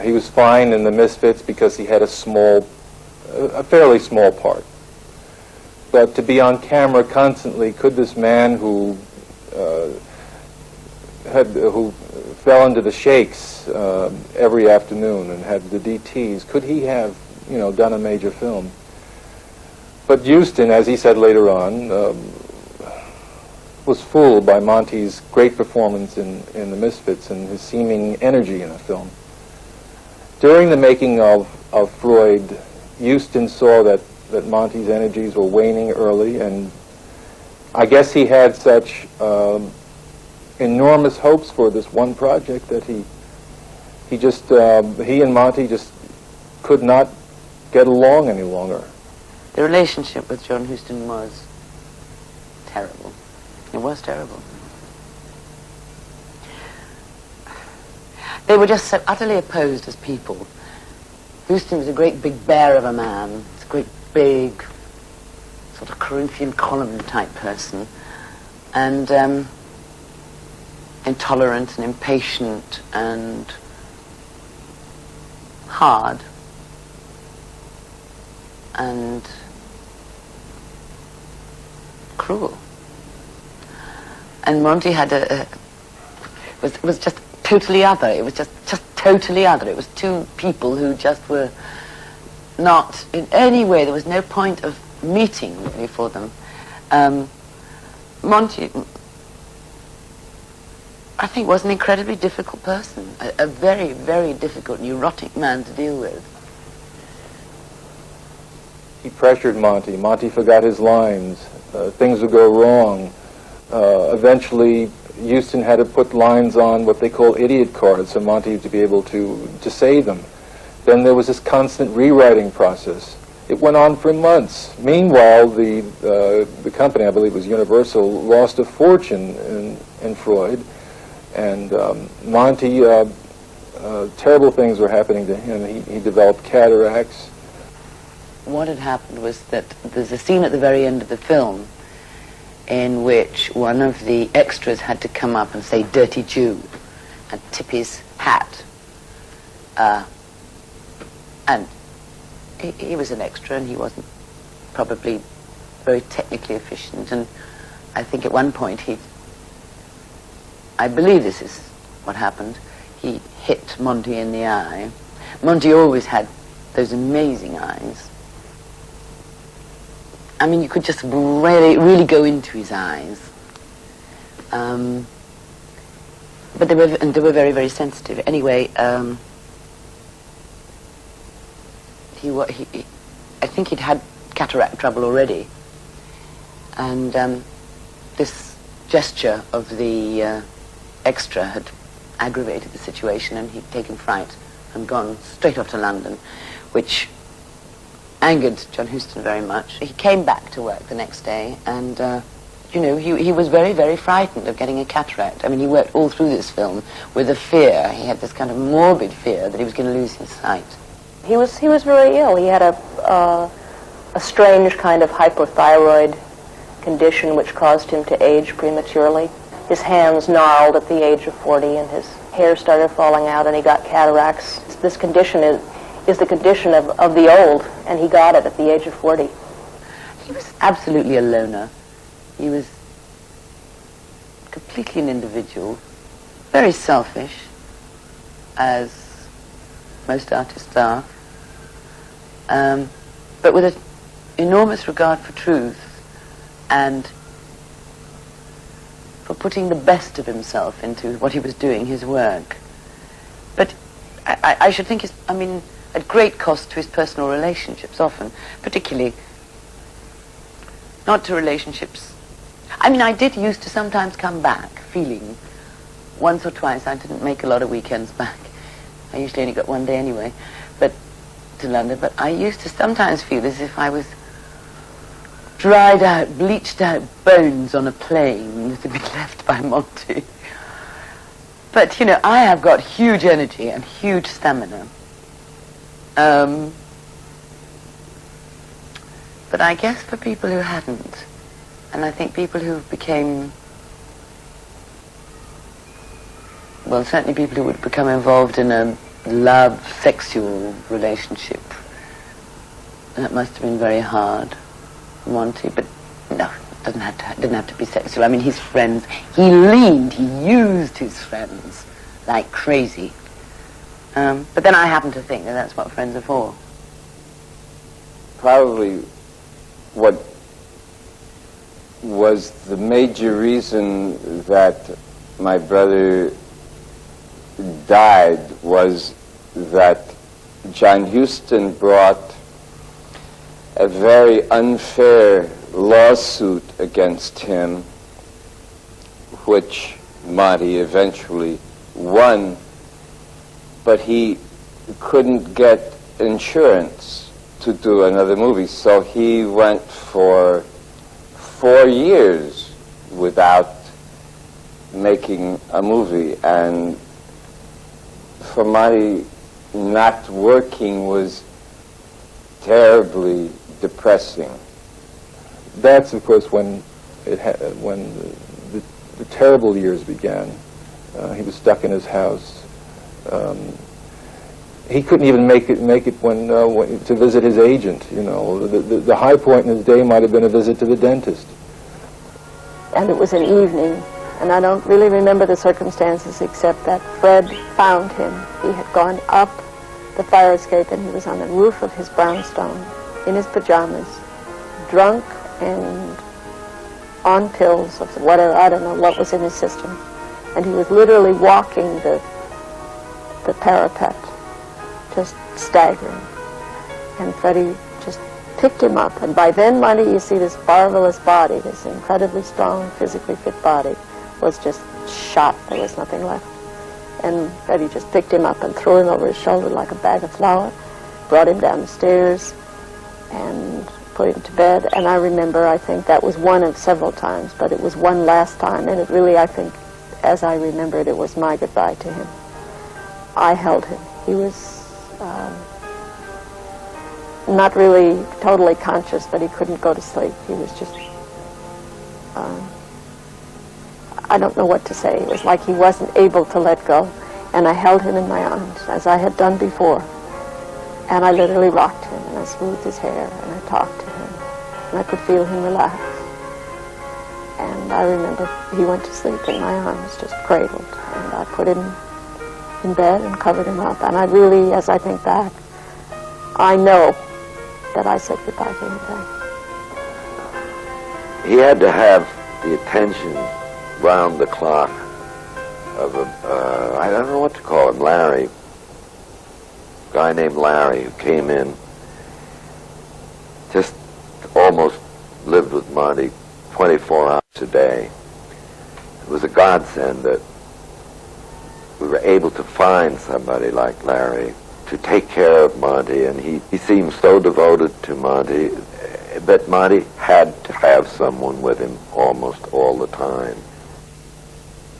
S2: He was fine in The Misfits because he had a fairly small part. But to be on camera constantly, could this man who fell into the shakes every afternoon and had the DTs, could he have, you know, done a major film? But Huston, as he said later on, was fooled by Monty's great performance in The Misfits and his seeming energy in the film. During the making of Freud, Huston saw that Monty's energies were waning early, and I guess he had such enormous hopes for this one project that he and Monty just could not get along any longer.
S8: The relationship with John Huston was terrible. It was terrible. They were just so utterly opposed as people. Huston was a great big bear of a man. It's a great big sort of Corinthian column type person, and intolerant and impatient and hard and cruel. And Monty had was just totally other. It was just totally other. It was two people who just were not in any way. There was no point of meeting really for them. Monty, I think, was an incredibly difficult person, a very, very difficult, neurotic man to deal with.
S2: He pressured Monty. Monty forgot his lines. Things would go wrong. Eventually, Huston had to put lines on what they call idiot cards for Monty to be able to say them. Then there was this constant rewriting process. It went on for months. Meanwhile, the company, I believe it was Universal, lost a fortune in Freud, and Monty, terrible things were happening to him. He developed cataracts.
S18: What had happened was that there's a scene at the very end of the film in which one of the extras had to come up and say "Dirty Jew" and tip his hat. And he was an extra, and he wasn't probably very technically efficient. And I think at one point I believe this is what happened, he hit Monty in the eye. Monty always had those amazing eyes. I mean, you could just really go into his eyes. But they were very, very sensitive. Anyway, I think he'd had cataract trouble already, and this gesture of the extra had aggravated the situation, and he'd taken fright and gone straight off to London, which angered John Huston very much. He came back to work the next day, and he was very, very frightened of getting a cataract. I mean, he worked all through this film with a fear. He had this kind of morbid fear that he was going to lose his sight.
S3: He was very ill. He had a strange kind of hypothyroid condition which caused him to age prematurely. His hands gnarled at the age of 40, and his hair started falling out, and he got cataracts. This condition is the condition of the old, and he got it at the age of 40.
S18: He was absolutely a loner. He was completely an individual, very selfish, as most artists are, but with an enormous regard for truth and for putting the best of himself into what he was doing, his work. But I should think, at great cost to his personal relationships often, particularly not to relationships. I mean, I did used to sometimes come back feeling, once or twice, I didn't make a lot of weekends back. I usually only got one day anyway, to London, but I used to sometimes feel as if I was dried out, bleached out bones on a plane that had been left by Monty. But, I have got huge energy and huge stamina. But I guess for people who hadn't, and I think people who became, well, certainly people who would become involved in a love, sexual relationship, that must have been very hard for Monty, but no, it didn't have to be sexual. I mean, his friends, he used his friends like crazy. But then I happen to think that that's what friends are for.
S4: Probably what was the major reason that my brother died was that John Huston brought a very unfair lawsuit against him, which Monty eventually won, but he couldn't get insurance to do another movie, so he went for 4 years without making a movie, and for Monty, not working was terribly depressing.
S2: That's, of course, when the terrible years began. He was stuck in his house. He couldn't even make it when to visit his agent. The high point in his day might have been a visit to the dentist.
S9: And it was an evening, and I don't really remember the circumstances except that Fred found him. He had gone up the fire escape, and he was on the roof of his brownstone in his pajamas, drunk and on pills of whatever, I don't know what was in his system. And he was literally walking the parapet, just staggering. And Freddie just picked him up, and by then, Monty, you see this marvelous body, this incredibly strong, physically fit body, was just shot. There was nothing left. And Betty just picked him up and threw him over his shoulder like a bag of flour, brought him down the stairs, and put him to bed. And I remember, I think that was one of several times, but it was one last time, and it really, I think, as I remembered, it was my goodbye to him. I held him. He was not really totally conscious, but he couldn't go to sleep. He was just, I don't know what to say. It was like he wasn't able to let go. And I held him in my arms, as I had done before. And I literally rocked him, and I smoothed his hair, and I talked to him. And I could feel him relax. And I remember he went to sleep in my arms, just cradled. And I put him in bed and covered him up. And I really, as I think back, I know that I said goodbye to him then.
S5: He had to have the attention round the clock of I don't know what to call him, Larry. A guy named Larry who came in, just almost lived with Monty 24 hours a day. It was a godsend that we were able to find somebody like Larry to take care of Monty, and he seemed so devoted to Monty that Monty had to have someone with him almost all the time.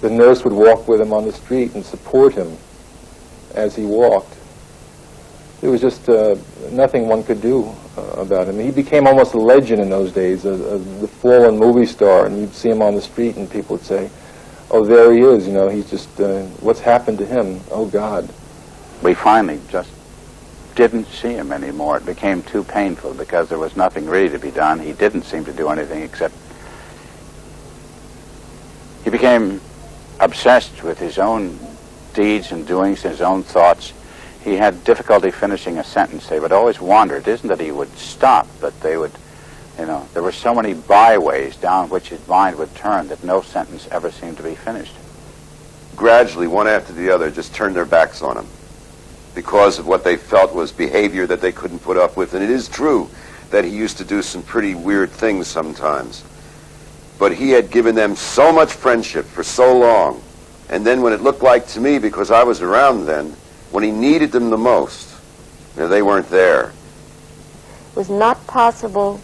S2: The nurse would walk with him on the street and support him as he walked. There was just nothing one could do about him. He became almost a legend in those days, the fallen movie star, and you'd see him on the street and people would say, oh, there he is, you know, he's just, what's happened to him? Oh, God.
S7: We finally just didn't see him anymore. It became too painful because there was nothing really to be done. He didn't seem to do anything except he became obsessed with his own deeds and doings, his own thoughts. He had difficulty finishing a sentence. They would always wander. It isn't that he would stop, but they would, you know, there were so many byways down which his mind would turn that no sentence ever seemed to be finished.
S13: Gradually, one after the other, just turned their backs on him because of what they felt was behavior that they couldn't put up with. And it is true that he used to do some pretty weird things sometimes. But he had given them so much friendship for so long. And then when it looked like to me, because I was around then, when he needed them the most, you know, they weren't there.
S9: It was not possible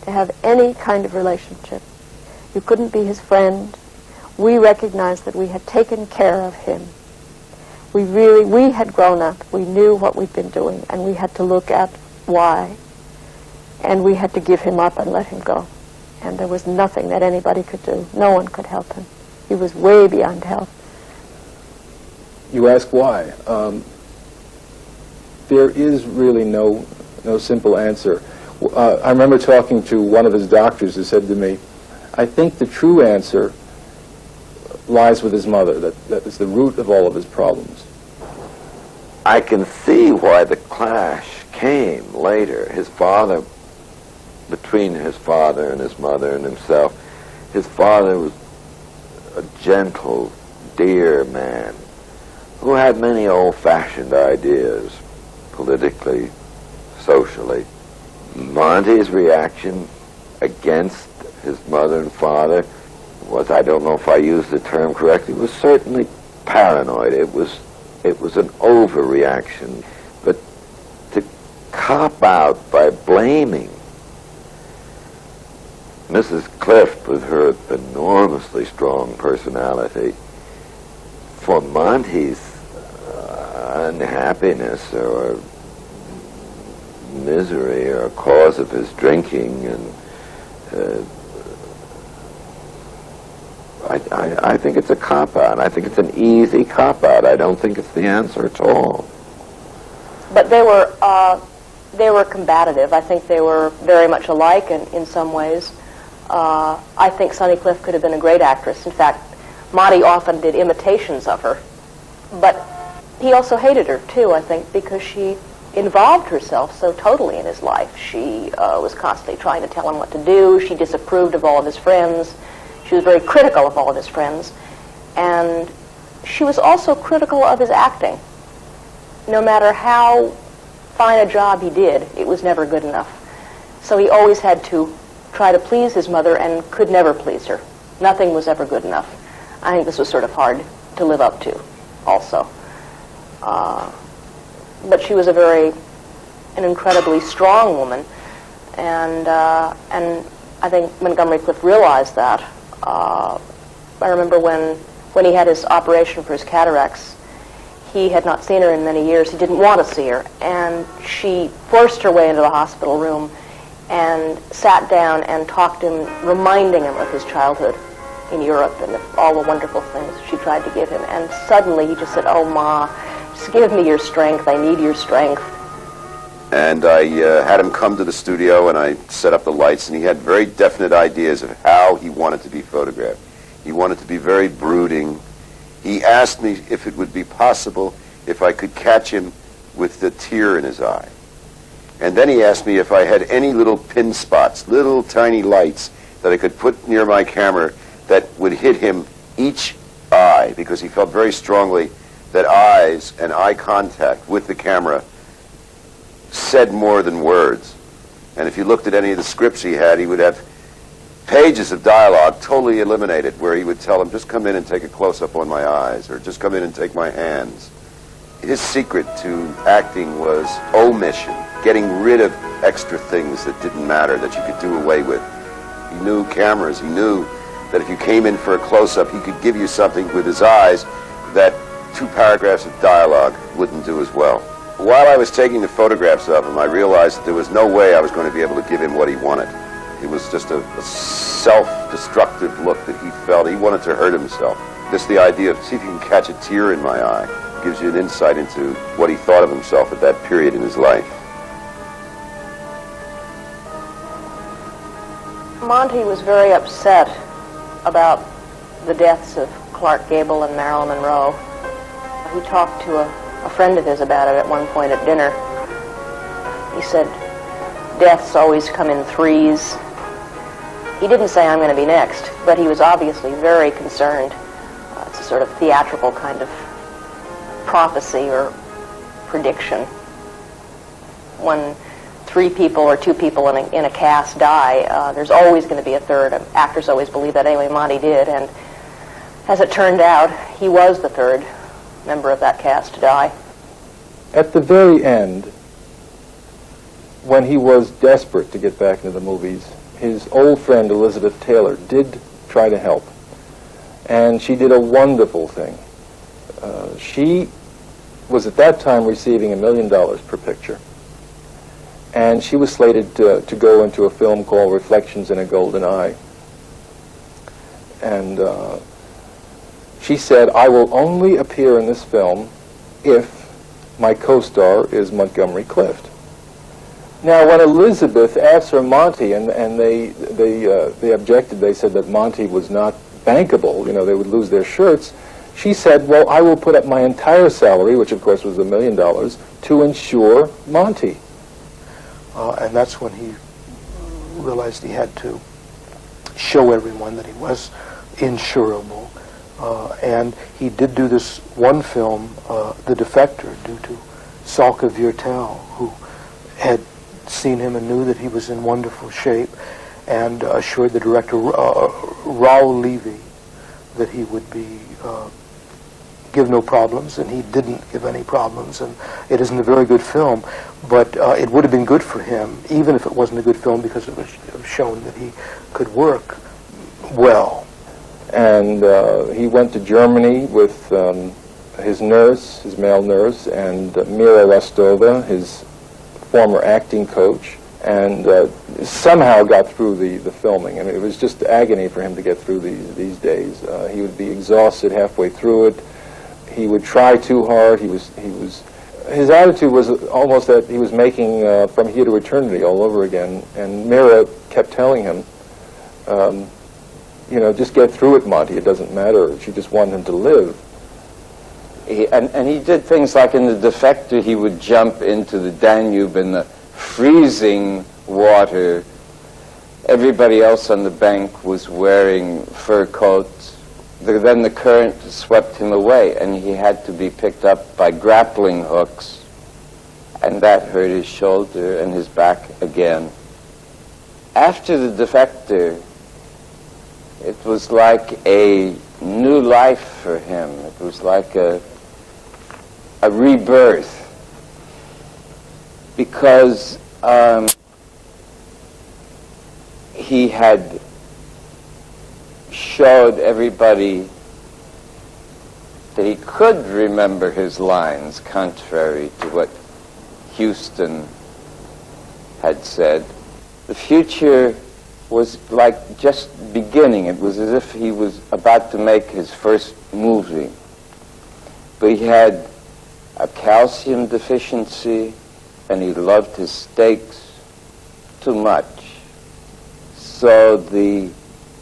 S9: to have any kind of relationship. You couldn't be his friend. We recognized that we had taken care of him. We had grown up. We knew what we'd been doing, and we had to look at why. And we had to give him up and let him go. And there was nothing that anybody could do. No one could help him. He was way beyond help.
S2: You ask why. There is really no simple answer. I remember talking to one of his doctors who said to me, I think the true answer lies with his mother, that is the root of all of his problems.
S5: I can see why the clash came later. His father, between his father and his mother and himself, his father was a gentle, dear man who had many old-fashioned ideas, politically, socially. Monty's reaction against his mother and father was, I don't know if I used the term correctly, was certainly paranoid. It was an overreaction. But to cop out by blaming Mrs. Clift, with her enormously strong personality, for Monty's unhappiness or misery or cause of his drinking, and I think it's a cop-out. I think it's an easy cop-out. I don't think it's the answer at all.
S3: But they were combative. I think they were very much alike in some ways. I think Sonny Clift could have been a great actress. In fact, Monty often did imitations of her. But he also hated her, too, I think, because she involved herself so totally in his life. She was constantly trying to tell him what to do. She disapproved of all of his friends. She was very critical of all of his friends. And she was also critical of his acting. No matter how fine a job he did, it was never good enough. So he always had to try to please his mother and could never please her. Nothing was ever good enough. I think this was sort of hard to live up to also. But she was an incredibly strong woman, and I think Montgomery Clift realized that. I remember when he had his operation for his cataracts, he had not seen her in many years. He didn't want to see her, and she forced her way into the hospital room and sat down and talked to him, reminding him of his childhood in Europe and all the wonderful things she tried to give him. And suddenly he just said, "Oh, Ma, just give me your strength. I need your strength."
S13: And I had him come to the studio, and I set up the lights, and he had very definite ideas of how he wanted to be photographed. He wanted to be very brooding. He asked me if it would be possible if I could catch him with the tear in his eye. And then he asked me if I had any little pin spots, little tiny lights that I could put near my camera that would hit him each eye, because he felt very strongly that eyes and eye contact with the camera said more than words. And if you looked at any of the scripts he had, he would have pages of dialogue totally eliminated, where he would tell him, just come in and take a close-up on my eyes, or just come in and take my hands. His secret to acting was omission, getting rid of extra things that didn't matter, that you could do away with. He knew cameras. He knew that if you came in for a close-up, he could give you something with his eyes that 2 paragraphs of dialogue wouldn't do as well. While I was taking the photographs of him, I realized that there was no way I was going to be able to give him what he wanted. It was just a self-destructive look that he felt. He wanted to hurt himself. Just the idea of, see if you can catch a tear in my eye, gives you an insight into what he thought of himself at that period in his life.
S3: Monty was very upset about the deaths of Clark Gable and Marilyn Monroe. He talked to a friend of his about it at one point at dinner. He said, deaths always come in threes. He didn't say, I'm going to be next, but he was obviously very concerned. It's a sort of theatrical kind of prophecy or prediction. When 3 people or 2 people in a cast die, there's always going to be a third. Actors always believe that. Anyway, Monty did, and as it turned out, he was the third member of that cast to die.
S2: At the very end, when he was desperate to get back into the movies, his old friend Elizabeth Taylor did try to help, and she did a wonderful thing. She was at that time receiving $1 million per picture, and she was slated to go into a film called Reflections in a Golden Eye. And she said, I will only appear in this film if my co-star is Montgomery Clift. Now, when Elizabeth asked her Monty, and they objected, they said that Monty was not bankable, you know, they would lose their shirts, she said, well, I will put up my entire salary, which of course was $1 million, to insure Monty.
S16: And that's when he realized he had to show everyone that he was insurable. And he did do this one film, The Defector, due to Salka Viertel, who had seen him and knew that he was in wonderful shape, and assured the director, Raoul Levy, that he would be give no problems, and he didn't give any problems. And it isn't a very good film, but it would have been good for him, even if it wasn't a good film, because it was shown that he could work well.
S2: And he went to Germany with his nurse, his male nurse, and Mira Rostova, his former acting coach, and somehow got through the filming. I mean, it was just agony for him to get through these days. He would be exhausted halfway through it. He would try too hard. His attitude was almost that he was making From Here to Eternity all over again. And Mira kept telling him, you know, just get through it, Monty. It doesn't matter. She just wanted him to live.
S4: And he did things like in The Defector, he would jump into the Danube in the freezing water. Everybody else on the bank was wearing fur coats. Then the current swept him away, and he had to be picked up by grappling hooks, and that hurt his shoulder and his back again. after the defector, it was like a new life for him. It was like a rebirth, because he had showed everybody that he could remember his lines, contrary to what Houston had said. The future was like just beginning. It was as if he was about to make his first movie. But he had a calcium deficiency, and he loved his steaks too much. So the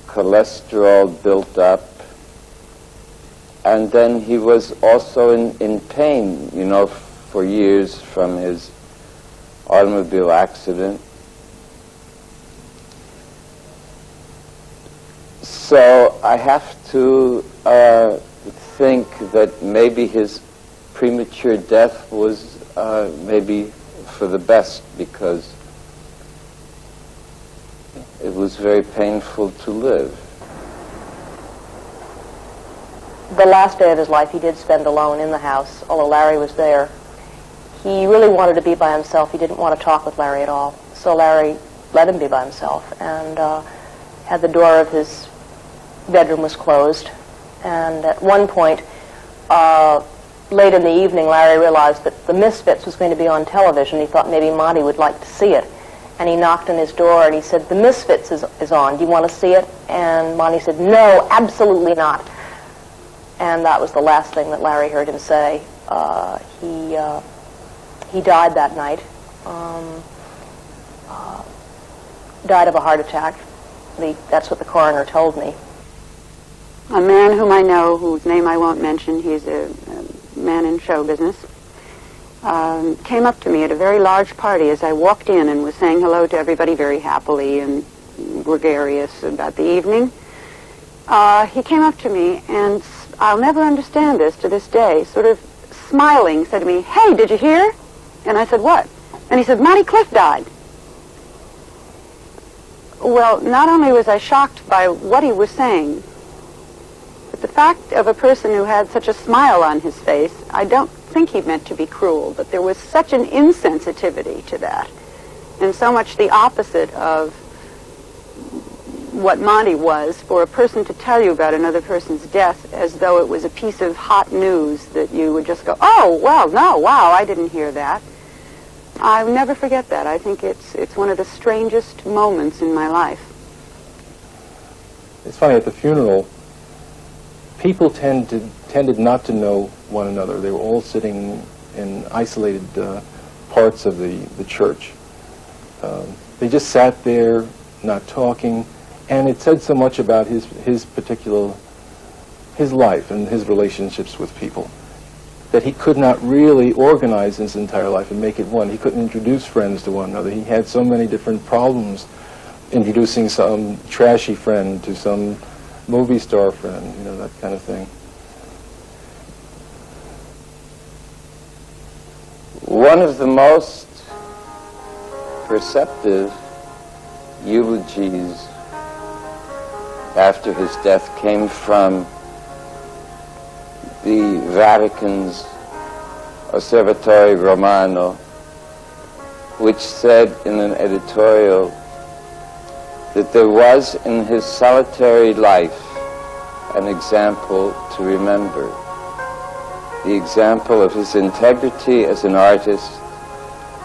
S4: cholesterol built up, and then he was also in pain, you know, for years from his automobile accident. So I have to think that maybe his premature death was maybe for the best, because it was very painful to live.
S3: The last day of his life he did spend alone in the house, although Larry was there. He really wanted to be by himself. He didn't want to talk with Larry at all. So Larry let him be by himself, and had the door of his bedroom was closed. And at one point, late in the evening, Larry realized that The Misfits was going to be on television. He thought maybe Monty would like to see it. And he knocked on his door and he said, "The Misfits is on. Do you want to see it?" And Monty said, "No, absolutely not." And that was the last thing that Larry heard him say. He died that night. Died of a heart attack. That's what the coroner told me.
S14: A man whom I know, whose name I won't mention, he's a man in show business, came up to me at a very large party as I walked in and was saying hello to everybody very happily and gregarious about the evening. He came up to me, and I'll never understand this to this day, sort of smiling, said to me, "Hey, did you hear?" And I said, "What?" And he said, "Monty Clift died." Well, not only was I shocked by what he was saying, but the fact of a person who had such a smile on his face, I don't think he meant to be cruel, but there was such an insensitivity to that, and so much the opposite of what Monty was, for a person to tell you about another person's death as though it was a piece of hot news that you would just go, "Oh, well, no, wow, I didn't hear that." I'll never forget that. I think it's one of the strangest moments in my life.
S2: It's funny, at the funeral, people tended not to know one another. They were all sitting in isolated parts of the church. They just sat there, not talking, and it said so much about his life and his relationships with people, that he could not really organize his entire life and make it one. He couldn't introduce friends to one another. He had so many different problems introducing some trashy friend to some movie star friend, you know, that kind of thing.
S4: One of the most perceptive eulogies after his death came from the Vatican's Osservatore Romano, which said in an editorial that there was in his solitary life an example to remember, the example of his integrity as an artist,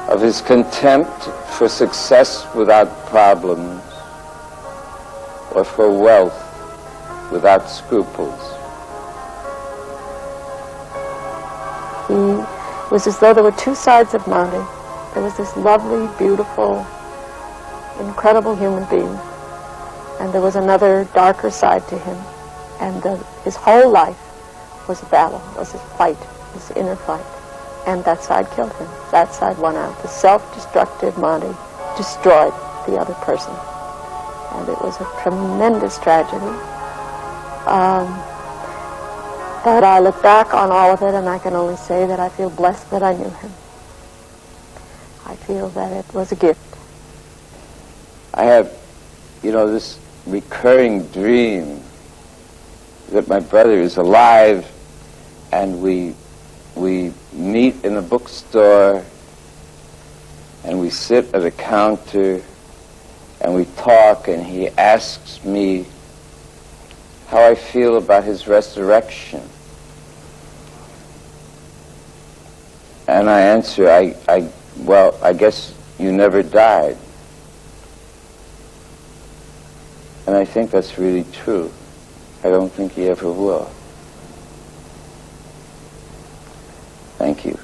S4: of his contempt for success without problems, or for wealth without scruples.
S9: It was as though there were two sides of Monty. There was this lovely, beautiful, incredible human being, and there was another darker side to him. And his whole life was a battle, was his fight, his inner fight. And that side killed him. That side won out. The self-destructive Monty destroyed the other person. And it was a tremendous tragedy. But I look back on all of it, and I can only say that I feel blessed that I knew him. I feel that it was a gift.
S4: I have this recurring dream that my brother is alive, and we meet in a bookstore, and we sit at a counter, and we talk, and he asks me how I feel about his resurrection. And I answer, well, I guess you never died. And I think that's really true. I don't think he ever will. Thank you.